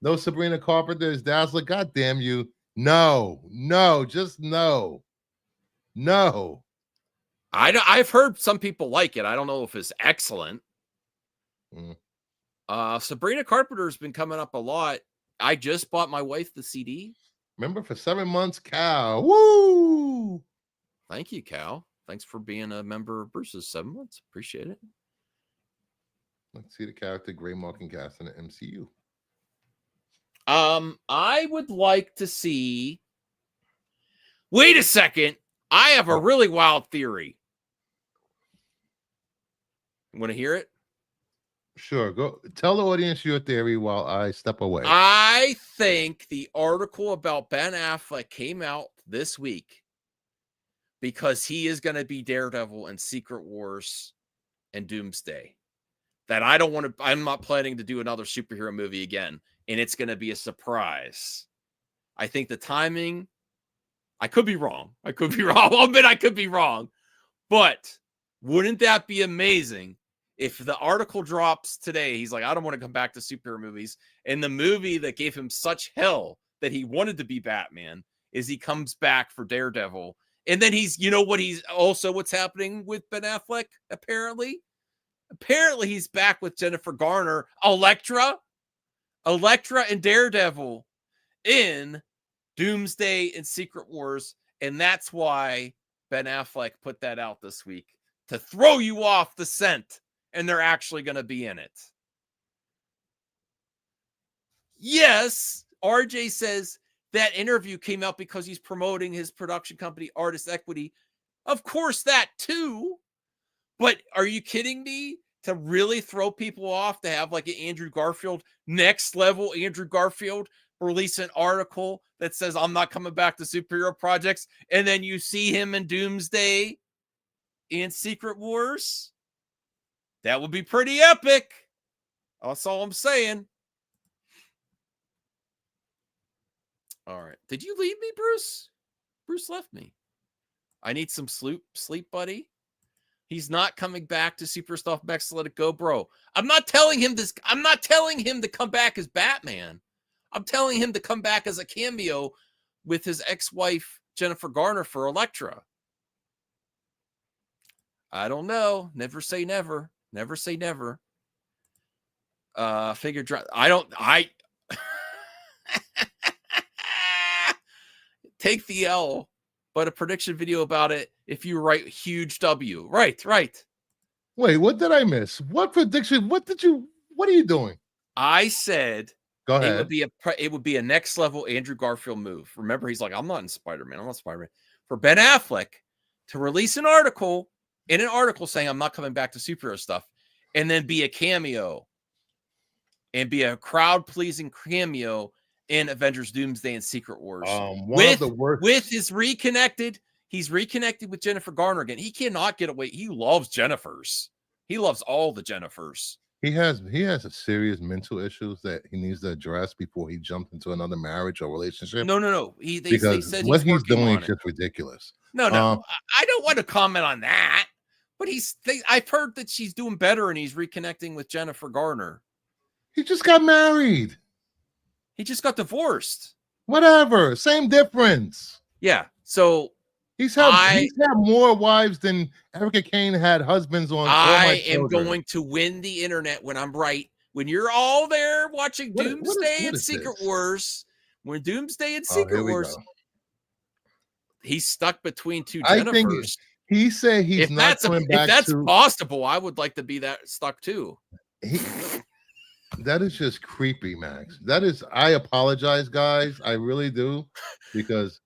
No Sabrina Carpenter's Dazzler. God damn you. No, just no. No. I've heard some people like it. I don't know if it's excellent. Sabrina Carpenter's been coming up a lot. I just bought my wife the CD. Remember, for 7 months, Cal. Woo! Thank you, Cal. Thanks for being a member of Bruce's 7 months. Appreciate it. Let's see the character Gray Marking cast in the MCU. I would like to see. Wait a second. I have a really wild theory. You want to hear it? Sure. Go tell the audience your theory while I step away. I think the article about Ben Affleck came out this week because he is going to be Daredevil in Secret Wars and Doomsday. That I'm not planning to do another superhero movie again, and it's going to be a surprise. I think the timing, I could be wrong. I'll admit I could be wrong. But wouldn't that be amazing if the article drops today? He's like, I don't want to come back to superhero movies. And the movie that gave him such hell that he wanted to be Batman is he comes back for Daredevil. And then what's happening with Ben Affleck, apparently? Apparently he's back with Jennifer Garner, Elektra and Daredevil in Doomsday and Secret Wars. And that's why Ben Affleck put that out this week, to throw you off the scent. And they're actually going to be in it. Yes, RJ says that interview came out because he's promoting his production company, Artist Equity. Of course, that too. But are you kidding me? To really throw people off, to have like an Andrew Garfield, next level Andrew Garfield, release an article that says, I'm not coming back to superhero projects. And then you see him in Doomsday and Secret Wars. That would be pretty epic. That's all I'm saying. All right. Did you leave me, Bruce? Bruce left me. I need some sleep, buddy. He's not coming back to Super Stuff Max to Let It Go, bro. I'm not telling him this. I'm not telling him to come back as Batman. I'm telling him to come back as a cameo with his ex-wife, Jennifer Garner, for Elektra. I don't know. Never say never. Never say never. Figure drop. I take the L, but a prediction video about it if you write huge W. Right. Wait, what did I miss? What prediction? What are you doing? I said Go it ahead. would be a next level Andrew Garfield move. Remember, he's like, I'm not in Spider-Man. I'm not Spider-Man. For Ben Affleck to release an article saying I'm not coming back to superhero stuff, and then be a cameo and be a crowd pleasing cameo in Avengers Doomsday and Secret Wars. One of the worst with his reconnected. He's reconnected with Jennifer Garner again. He cannot get away. He loves Jennifers. He loves all the Jennifers. He has a serious mental issues that he needs to address before he jumps into another marriage or relationship. No. They said what he's doing is just ridiculous. No. I don't want to comment on that. But I've heard that she's doing better and he's reconnecting with Jennifer Garner. He just got married. He just got divorced. Whatever. Same difference. Yeah. So he's had more wives than Erica Kane had husbands on. I am going to win the internet when I'm right. When you're all there watching Doomsday and Secret Wars, when Doomsday and Secret Wars, he's stuck between two Jennifers. He said he's not coming back. If that's possible, I would like to be that stuck too. That is just creepy, Max. I apologize, guys. I really do, because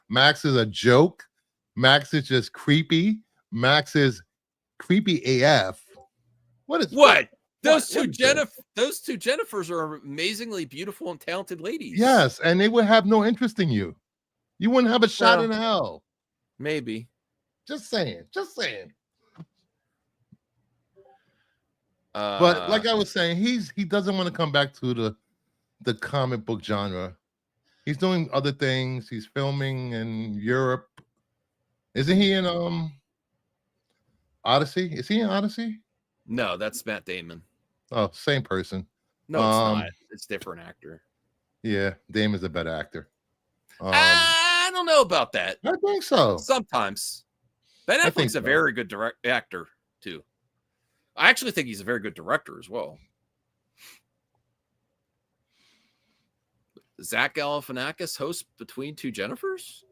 Max is a joke. Max is just creepy. Max is creepy AF. Those two Jennifers are amazingly beautiful and talented ladies. Yes, and they would have no interest in you. You wouldn't have a shot in hell. Maybe. Just saying. But like I was saying, he doesn't want to come back to the comic book genre. He's doing other things. He's filming in Europe. Isn't he in Odyssey? Is he in Odyssey? No, that's Matt Damon. Oh, same person. No, it's not. It's a different actor. Yeah, Damon's a better actor. I don't know about that. I think so. Sometimes. Ben Affleck's a very good actor, too. I actually think he's a very good director as well. Zach Galifianakis hosts Between Two Jennifers?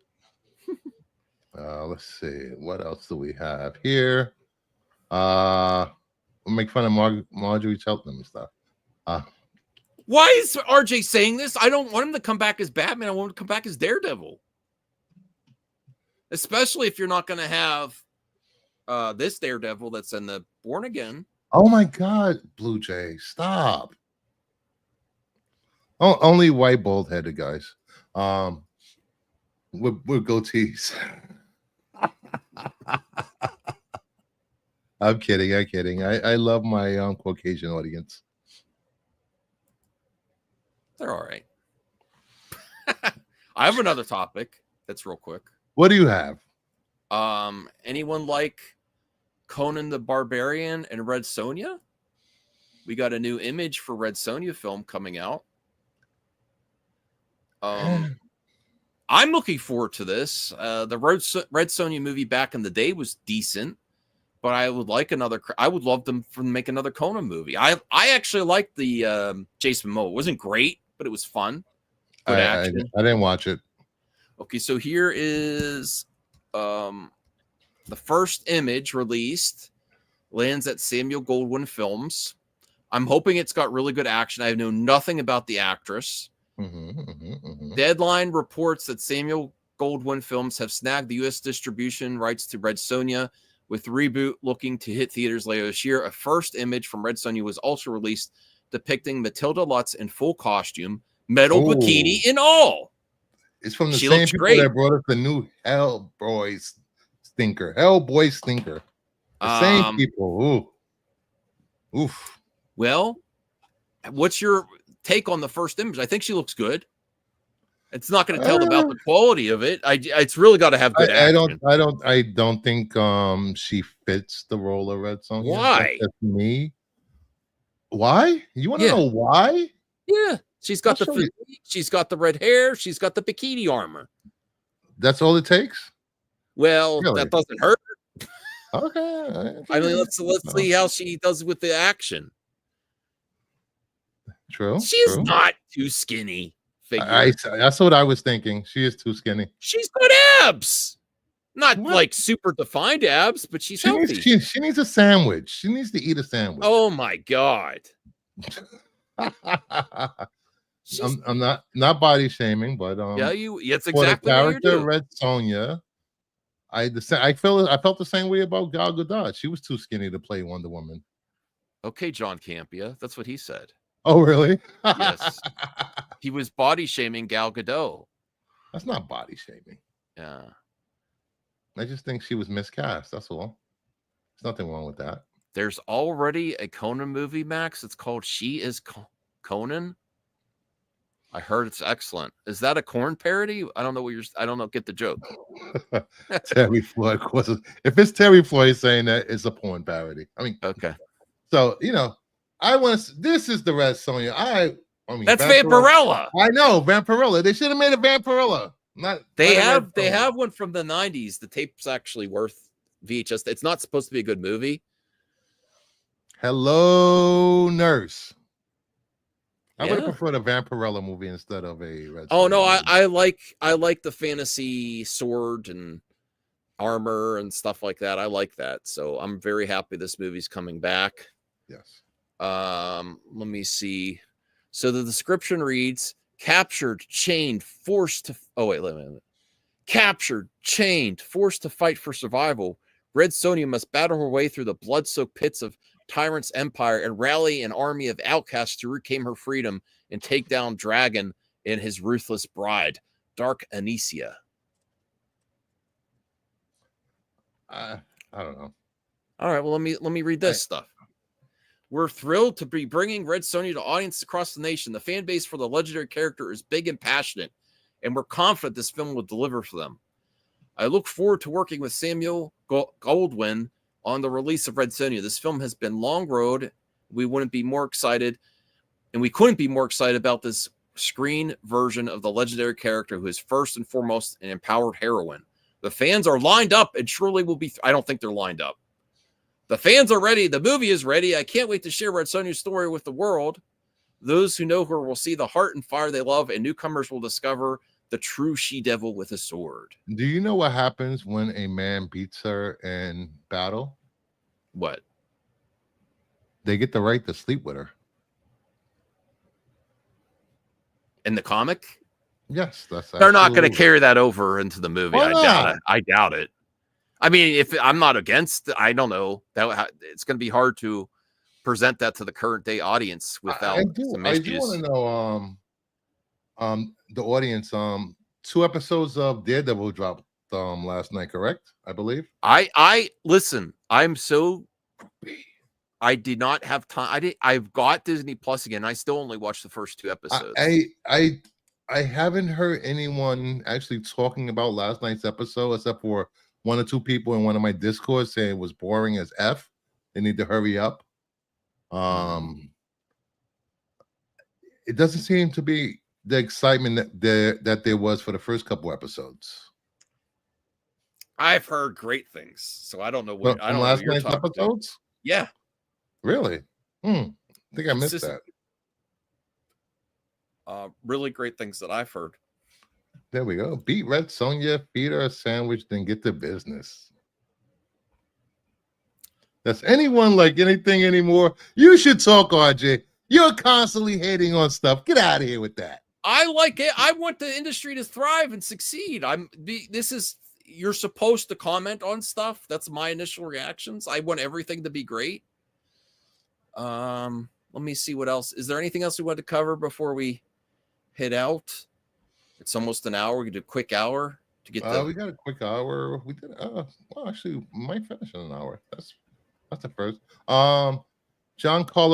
Let's see. What else do we have here? We'll make fun of Marjorie Cheltenham and stuff. Why is RJ saying this? I don't want him to come back as Batman. I want him to come back as Daredevil. Especially if you're not going to have this Daredevil that's in the Born Again. Oh my God, Blue Jay, stop. Only white bald-headed guys. With goatees. I'm kidding. I love my Caucasian audience. They're all right. I have another topic that's real quick. What do you have? Anyone like Conan the Barbarian and Red Sonja? We got a new image for Red Sonja film coming out. I'm looking forward to this. The Red Sonja movie back in the day was decent, but I would love them to make another Conan movie. I actually liked the Jason Momoa. It wasn't great, but it was fun. Good action. I didn't watch it. Okay, so here is the first image released. Lands at Samuel Goldwyn Films. I'm hoping it's got really good action. I know nothing about the actress. Deadline reports that Samuel Goldwyn Films have snagged the U.S. distribution rights to Red Sonja, with Reboot looking to hit theaters later this year. A first image from Red Sonja was also released depicting Matilda Lutz in full costume, metal bikini and all. It's from the same people that brought us the new Hellboy stinker. The same people. Oof. Well, what's your take on the first image? I think she looks good. It's not going to tell about the quality of it. It's really got to have good action. I don't think she fits the role of Red Sonja. Why? That's me. Why? You want to know why? Yeah, she's got she's got the red hair. She's got the bikini armor. That's all it takes. Well, that doesn't hurt. Okay. I mean, let's see how she does with the action. True. She's not too skinny. That's what I was thinking. She is too skinny. She's got abs. Not like super defined abs, but she's healthy. She needs a sandwich. She needs to eat a sandwich. Oh my God. I'm not body shaming, but yeah, it's for the exactly what you character do. Red Sonja, I felt the same way about Gal Gadot. She was too skinny to play Wonder Woman. Okay, John Campia, that's what he said. Oh, really? Yes, he was body shaming Gal Gadot. That's not body shaming. Yeah, I just think she was miscast. That's all. There's nothing wrong with that. there's already a Conan movie, Max. It's called She Is Conan. I heard it's excellent. Is that a corn parody? I don't know what you're. I don't know. Get the joke. Terry Floyd. If it's Terry Floyd saying that, it's a porn parody. I mean, Okay, so I want to. This is the Red Sonja. I mean, that's Vampirella. I know Vampirella. They should have made a Vampirella. They have one from the 90s. The tape's actually worth VHS. It's not supposed to be a good movie. Hello, Nurse. I would Yeah. have preferred a Vampirella movie instead of a Red Oh Sonja no, movie. I like the fantasy sword and armor and stuff like that. I like that. So I'm very happy this movie's coming back. Yes. Let me see. So the description reads: captured, chained, forced to. Oh wait, let me. Captured, chained, forced to fight for survival. Red Sonja must battle her way through the blood-soaked pits of Tyrant's empire and rally an army of outcasts to reclaim her freedom and take down Dragon and his ruthless bride, Dark Anicia. I don't know. All right, well let me read this stuff. We're thrilled to be bringing Red Sonja to audiences across the nation. The fan base for the legendary character is big and passionate, and we're confident this film will deliver for them. I look forward to working with Samuel Goldwyn on the release of Red Sonja. This film has been long road. We couldn't be more excited about this screen version of the legendary character who is first and foremost an empowered heroine. The fans are lined up and surely will be. I don't think they're lined up. The fans are ready. The movie is ready. I can't wait to share Red Sonja's story with the world. Those who know her will see the heart and fire they love, and newcomers will discover the true she-devil with a sword. Do you know what happens when a man beats her in battle? What? They get the right to sleep with her. In the comic? Yes, they're not going to carry that over into the movie. I doubt it. I mean, if I'm not against, I don't know that it's going to be hard to present that to the current day audience without some issues. I do want to know, the audience, 2 episodes of Daredevil dropped last night, correct? I believe. I listen. I did not have time. I've got Disney Plus again. I still only watched the first 2 episodes. I haven't heard anyone actually talking about last night's episode except for 1 or 2 people in one of my discords saying it was boring as F. They need to hurry up. It doesn't seem to be the excitement that there was for the first couple episodes. I've heard great things, so I don't know what. I don't last night's episodes. Yeah, really. I think I missed that. Really great things that I've heard. There we go. Beat Red Sonja, feed her a sandwich, then get to business. Does anyone like anything anymore? You should talk, RJ. You're constantly hating on stuff. Get out of here with that. I like it. I want the industry to thrive and succeed. You're supposed to comment on stuff. That's my initial reactions. I want everything to be great. Let me see what else. Is there anything else we want to cover before we head out? It's almost an hour. We could do a quick hour to get we got a quick hour. We did well, actually, we might finish in an hour. That's the first. Giancarlo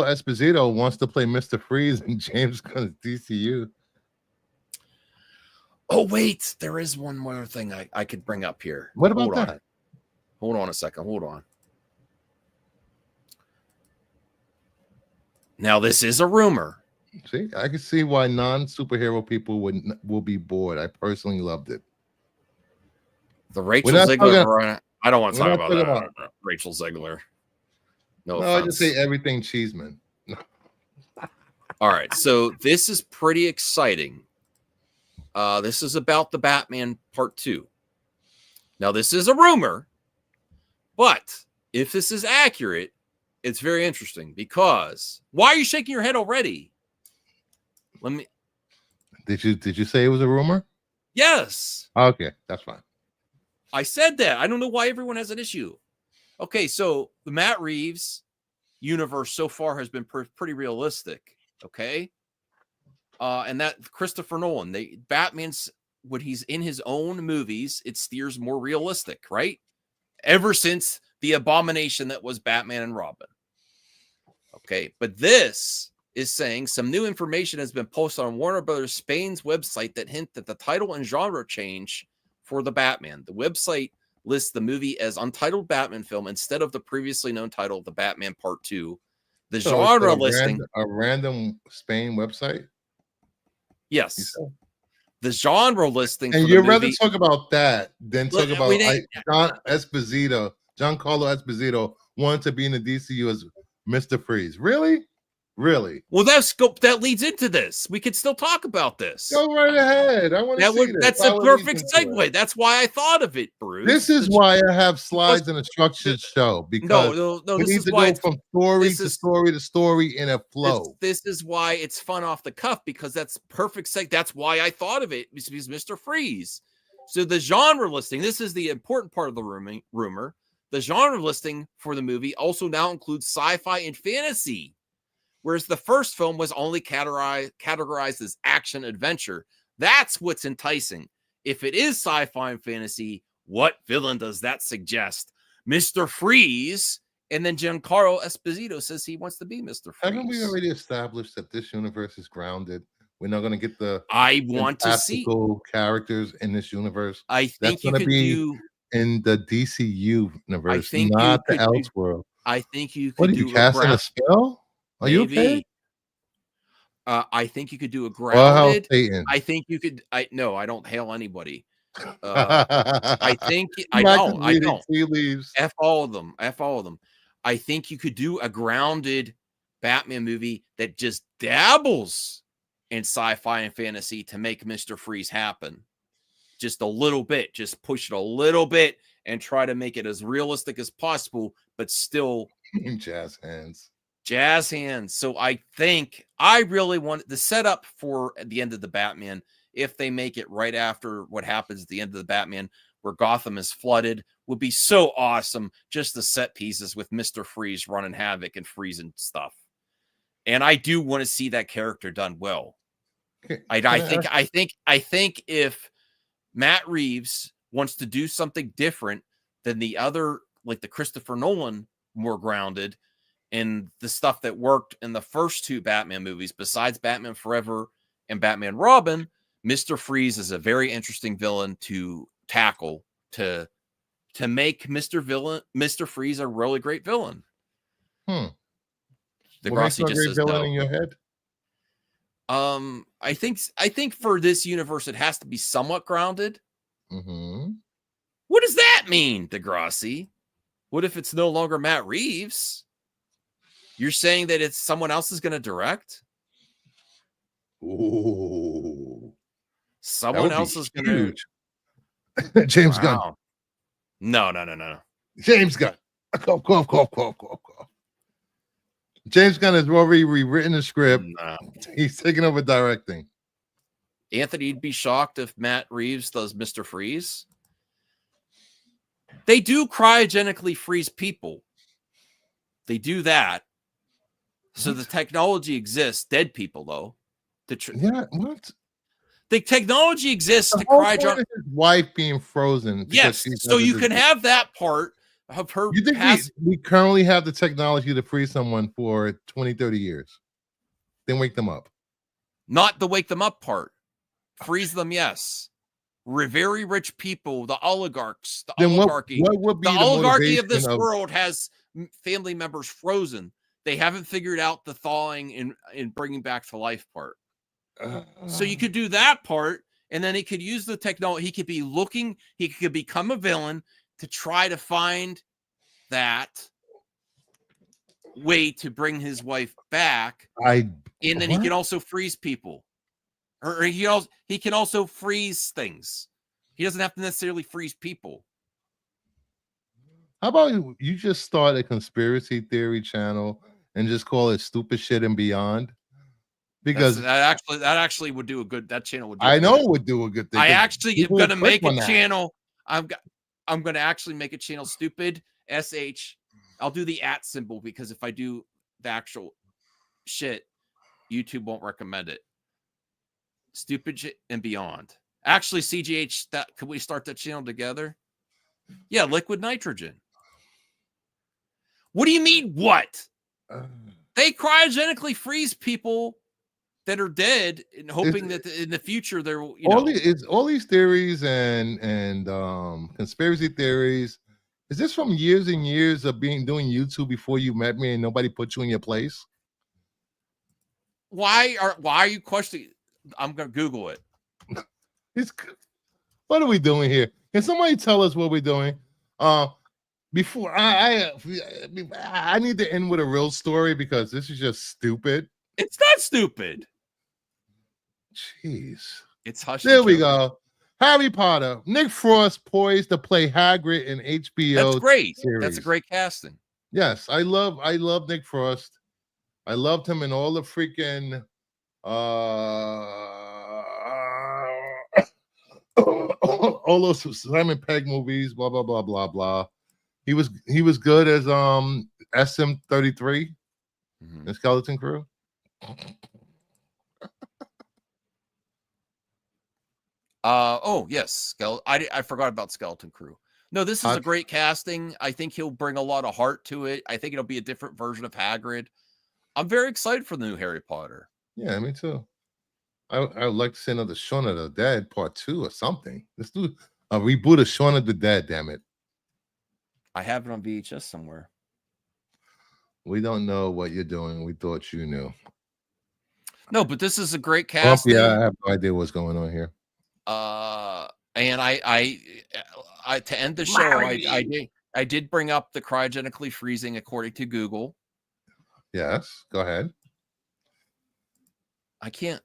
Esposito wants to play Mr. Freeze in James Gunn's DCU. Oh, wait, there is one more thing I could bring up here. What about that? Hold on a second. Hold on. Now, this is a rumor. See, I can see why non-superhero people will be bored. I personally loved it. The Rachel Zegler. I don't want to talk about that. Rachel Zegler. No, I just say everything Cheeseman. All right, so this is pretty exciting. This is about the Batman Part 2. Now, this is a rumor, but if this is accurate, It's very interesting because why are you shaking your head already? Let me. Did you say it was a rumor? Yes. Okay, that's fine. I said that. I don't know why everyone has an issue. Okay, so the Matt Reeves universe so far has been pretty realistic. Okay. And that Christopher Nolan, Batman's when he's in his own movies, it steers more realistic, right? Ever since the abomination that was Batman and Robin. Okay, but this is saying some new information has been posted on Warner Brothers Spain's website that hint that the title and genre change for the Batman. The website lists the movie as untitled Batman film instead of the previously known title, The Batman Part 2. The genre listing... a random Spain website? Yes. The genre listing and for you'd the rather movie... talk about that than talk about Giancarlo Esposito wanted to be in the DCU as Mr. Freeze. Really? Well, that leads into this. We could still talk about this. Go right ahead. I want to see this. That's a perfect segue. That's why I thought of it, Bruce. This is why I have slides in a structured show, because no, we need to go from story to story to story in a flow. This is why it's fun off the cuff, because that's perfect. That's why I thought of it, because Mr. Freeze. So the genre listing, this is the important part of the rumor. The genre listing for the movie also now includes sci-fi and fantasy, whereas the first film was only categorized as action adventure. That's what's enticing. If it is sci-fi and fantasy, what villain does that suggest? Mr. Freeze. And then Giancarlo Esposito says he wants to be Mr. Freeze. Haven't we already established that this universe is grounded? We're not going to get the characters in this universe. I think you could do in the DCU universe, not the Elseworld. I think you could. What are you casting a spell? Are you okay? I think you could do a grounded. Satan. I think you could. I don't hail anybody. I think I don't. F all of them. I think you could do a grounded Batman movie that just dabbles in sci-fi and fantasy to make Mr. Freeze happen. Just a little bit. Just push it a little bit and try to make it as realistic as possible, but still jazz hands. So I think I really want the setup for the end of the Batman. If they make it right after what happens at the end of the Batman, where Gotham is flooded, would be so awesome. Just the set pieces with Mr. Freeze running havoc and freezing stuff. And I do want to see that character done well. I think if Matt Reeves wants to do something different than the other, like the Christopher Nolan, more grounded in the stuff that worked in the first two Batman movies, besides Batman Forever and Batman Robin, Mr. Freeze is a very interesting villain to tackle to make Mr. Freeze a really great villain. Degrassi just says villain in your head. I think for this universe it has to be somewhat grounded. What does that mean, Degrassi? What if it's no longer Matt Reeves? You're saying that it's someone else is going to direct? Ooh. Someone else is going to... James Gunn. No. James Gunn. Cough. James Gunn has already rewritten the script. No. He's taking over directing. Anthony, you'd be shocked if Matt Reeves does Mr. Freeze. They do cryogenically freeze people. They do that. So the technology exists. Dead people, though. What? The technology exists to cryogenic. His wife being frozen. Yes, so you can have that part of her. You think we currently have the technology to freeze someone for 20, 30 years? Then wake them up. Not the wake them up part. Freeze them, yes. Very rich people, the oligarchs, the oligarchy. What would be the oligarchy of this world has family members frozen. They haven't figured out the thawing and bringing back to life part. So you could do that part, and then he could use the technology. He could become a villain to try to find that way to bring his wife back. And then he can also freeze people. Or he can also freeze things. He doesn't have to necessarily freeze people. How about you just start a conspiracy theory channel and just call it Stupid Shit and Beyond? Because that actually would do a good. That channel would do. I know it would do a good thing. I actually am gonna make a channel. I'm gonna actually make a channel. Stupid sh. I'll do the @ symbol because if I do the actual shit, YouTube won't recommend it. Stupid Shit and Beyond. Actually, CGH. That could we start that channel together? Yeah, liquid nitrogen. What do you mean? What? They cryogenically freeze people that are dead and hoping that in the future they're all these theories and conspiracy theories. Is this from years and years of doing YouTube before you met me and nobody put you in your place? Why are you questioning? I'm gonna Google it. What are we doing here? Can somebody tell us what we're doing? Before I need to end with a real story because this is just stupid. It's not stupid. Jeez. It's hush. There we go. Harry Potter. Nick Frost poised to play Hagrid in HBO. That's great. Series. That's a great casting. Yes, I love Nick Frost. I loved him in all the freaking all those Simon Pegg movies, blah blah blah blah blah. He was good as SM-33 in Skeleton Crew. Oh yes, I forgot about Skeleton Crew. No, this is a great casting. I think he'll bring a lot of heart to it. I think it'll be a different version of Hagrid. I'm very excited for the new Harry Potter. Yeah, me too. I would like to see another Shaun of the Dead Part 2 or something. Let's do a reboot of Shaun of the Dead, damn it. I have it on VHS somewhere. We don't know what you're doing. We thought you knew. No, but this is a great casting. Yeah, I have no idea what's going on here. And I to end the show, I did bring up the cryogenically freezing according to Google. Yes, go ahead. I can't.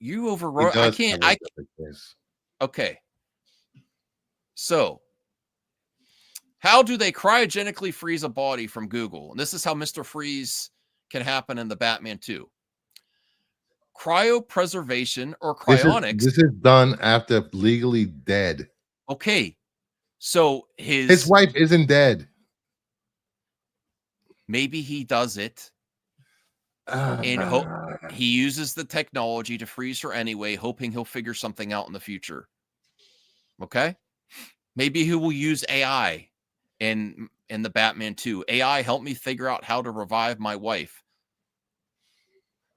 You overrode. I can't. Okay. So, how do they cryogenically freeze a body from Google? And this is how Mr. Freeze can happen in the Batman 2. Cryopreservation or cryonics. This is done after legally dead. Okay. So his wife isn't dead. Maybe he does it. And he uses the technology to freeze her anyway, hoping he'll figure something out in the future. Okay? Maybe he will use AI in the Batman 2. AI, help me figure out how to revive my wife.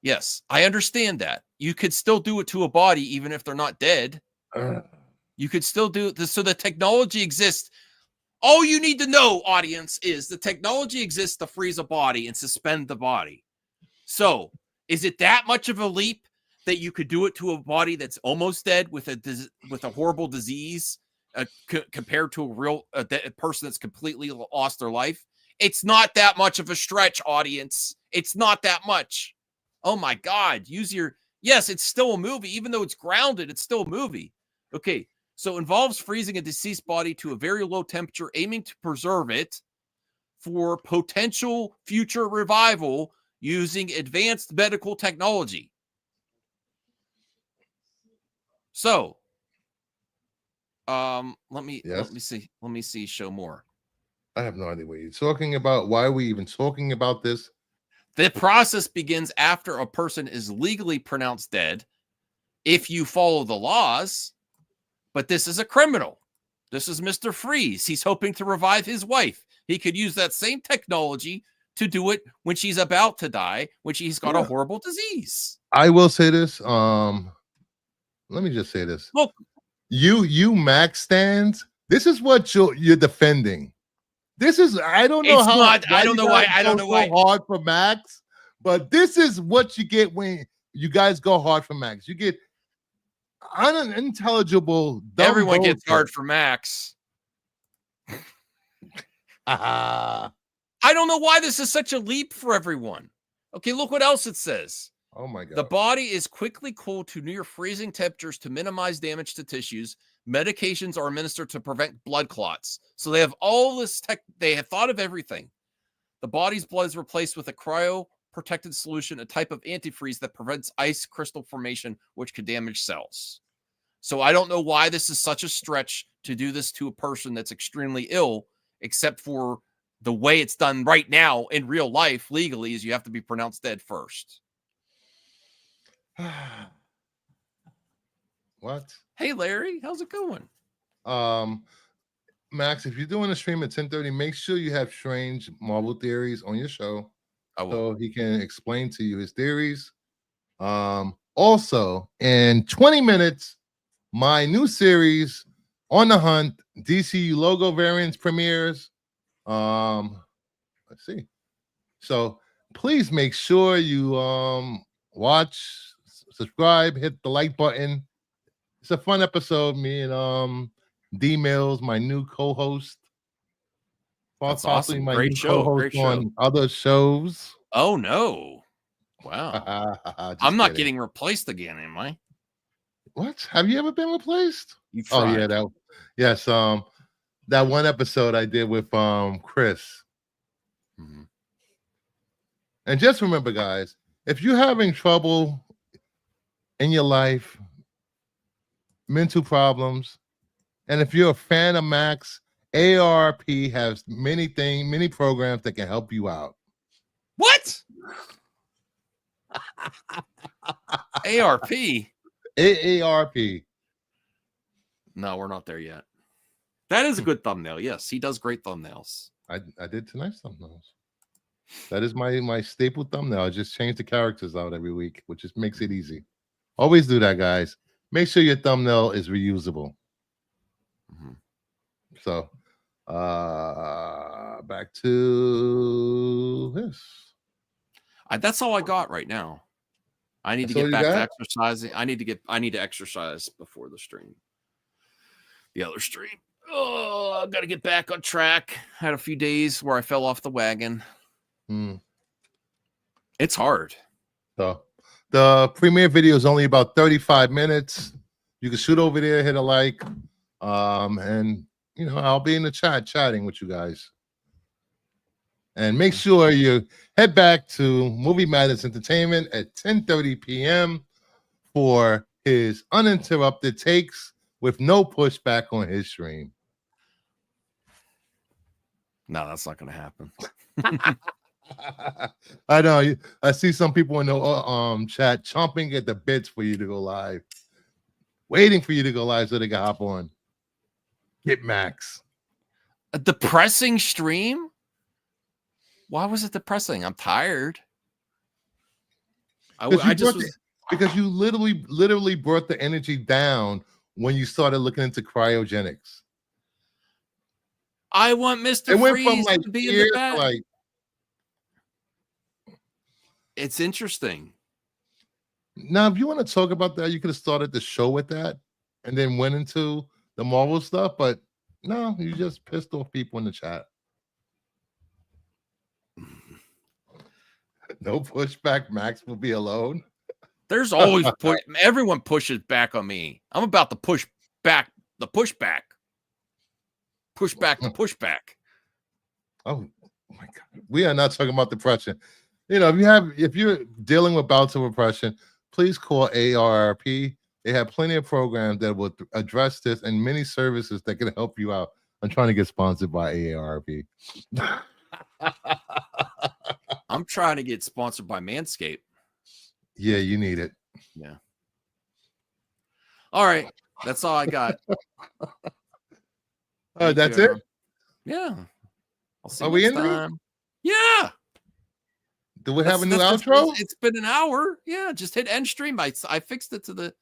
Yes, I understand that. You could still do it to a body even if they're not dead. You could still do it. So the technology exists. All you need to know, audience, is the technology exists to freeze a body and suspend the body. So, is it that much of a leap that you could do it to a body that's almost dead with a horrible disease compared to a real person that's completely lost their life? It's not that much of a stretch, audience. It's not that much. Oh my God! Yes, it's still a movie, even though it's grounded. It's still a movie. Okay, so involves freezing a deceased body to a very low temperature, aiming to preserve it for potential future revival using advanced medical technology. So, let me see. Show more. I have no idea what you're talking about. Why are we even talking about this? The process begins after a person is legally pronounced dead, if you follow the laws. But this is a criminal. This is Mr. Freeze. He's hoping to revive his wife. He could use that same technology to do it when she's about to die, when she's got a horrible disease. I will say this. Let me just say this. Look, you Max stands. This is what you're defending. This is I don't know I don't know why hard for Max, but this is what you get when you guys go hard for Max. You get unintelligible. Everyone gets hard for Max. I don't know why this is such a leap for everyone. Okay, look what else it says. Oh my God. The body is quickly cooled to near freezing temperatures to minimize damage to tissues. Medications are administered to prevent blood clots. So they have all this tech. They have thought of everything. The body's blood is replaced with a cryo-protected solution, a type of antifreeze that prevents ice crystal formation, which could damage cells. So I don't know why this is such a stretch to do this to a person that's extremely ill, except for the way it's done right now in real life legally is you have to be pronounced dead first. What? Hey, Larry, how's it going? Max, if you're doing a stream at 10:30, make sure you have Strange Marvel theories on your show, so he can explain to you his theories. Also, in 20 minutes, my new series, On the Hunt, DCU logo variants premieres. Let's see. So please make sure you watch, subscribe, hit the like button. It's a fun episode. Me and D Mills, my new co-host. That's awesome. My Great new show. co-host Great show. on other shows. Oh no. Wow. I'm not getting replaced again, am I? What? Have you ever been replaced? You tried. Oh yeah, that one episode I did with Chris. Mm-hmm. And just remember, guys, if you're having trouble in your life, mental problems, and if you're a fan of Max, AARP has many programs that can help you out. What? ARP? AARP. No, we're not there yet. That is a good thumbnail. Yes, he does great thumbnails. I did tonight's thumbnails. That is my staple thumbnail. I just change the characters out every week, which just makes it easy. Always do that, guys. Make sure your thumbnail is reusable. Mm-hmm. So back to this. That's all I got right now. I need to get back to exercising. I need to exercise before the stream. The other stream. Oh, I've got to get back on track. Had a few days where I fell off the wagon. It's hard. So the premiere video is only about 35 minutes. You can shoot over there, hit a like. And I'll be in the chat chatting with you guys. And make sure you head back to Movie Madness Entertainment at 10:30 p.m. for his uninterrupted takes with no pushback on his stream. No, that's not going to happen. I know. I see some people in the chat chomping at the bits for you to go live, waiting for you to go live so they can hop on. Get Max. A depressing stream? Why was it depressing? I'm tired. Because you literally brought the energy down when you started looking into cryogenics. I want Mr. Freeze to be in the back. It's interesting. Now, if you want to talk about that, you could have started the show with that and then went into the Marvel stuff, but no, you just pissed off people in the chat. No pushback. Max will be alone. There's always everyone pushes back on me. I'm about to push back the pushback. Push back the pushback. Oh my God. We are not talking about depression. If you're dealing with bouts of depression, please call AARP. They have plenty of programs that will address this and many services that can help you out. I'm trying to get sponsored by AARP. I'm trying to get sponsored by Manscaped. Yeah, you need it. Yeah. All right. That's all I got. That's it? Yeah. I'll see you we next in time. Yeah. Do we have a new outro? It's been an hour. Yeah. Just hit end stream. I fixed it to the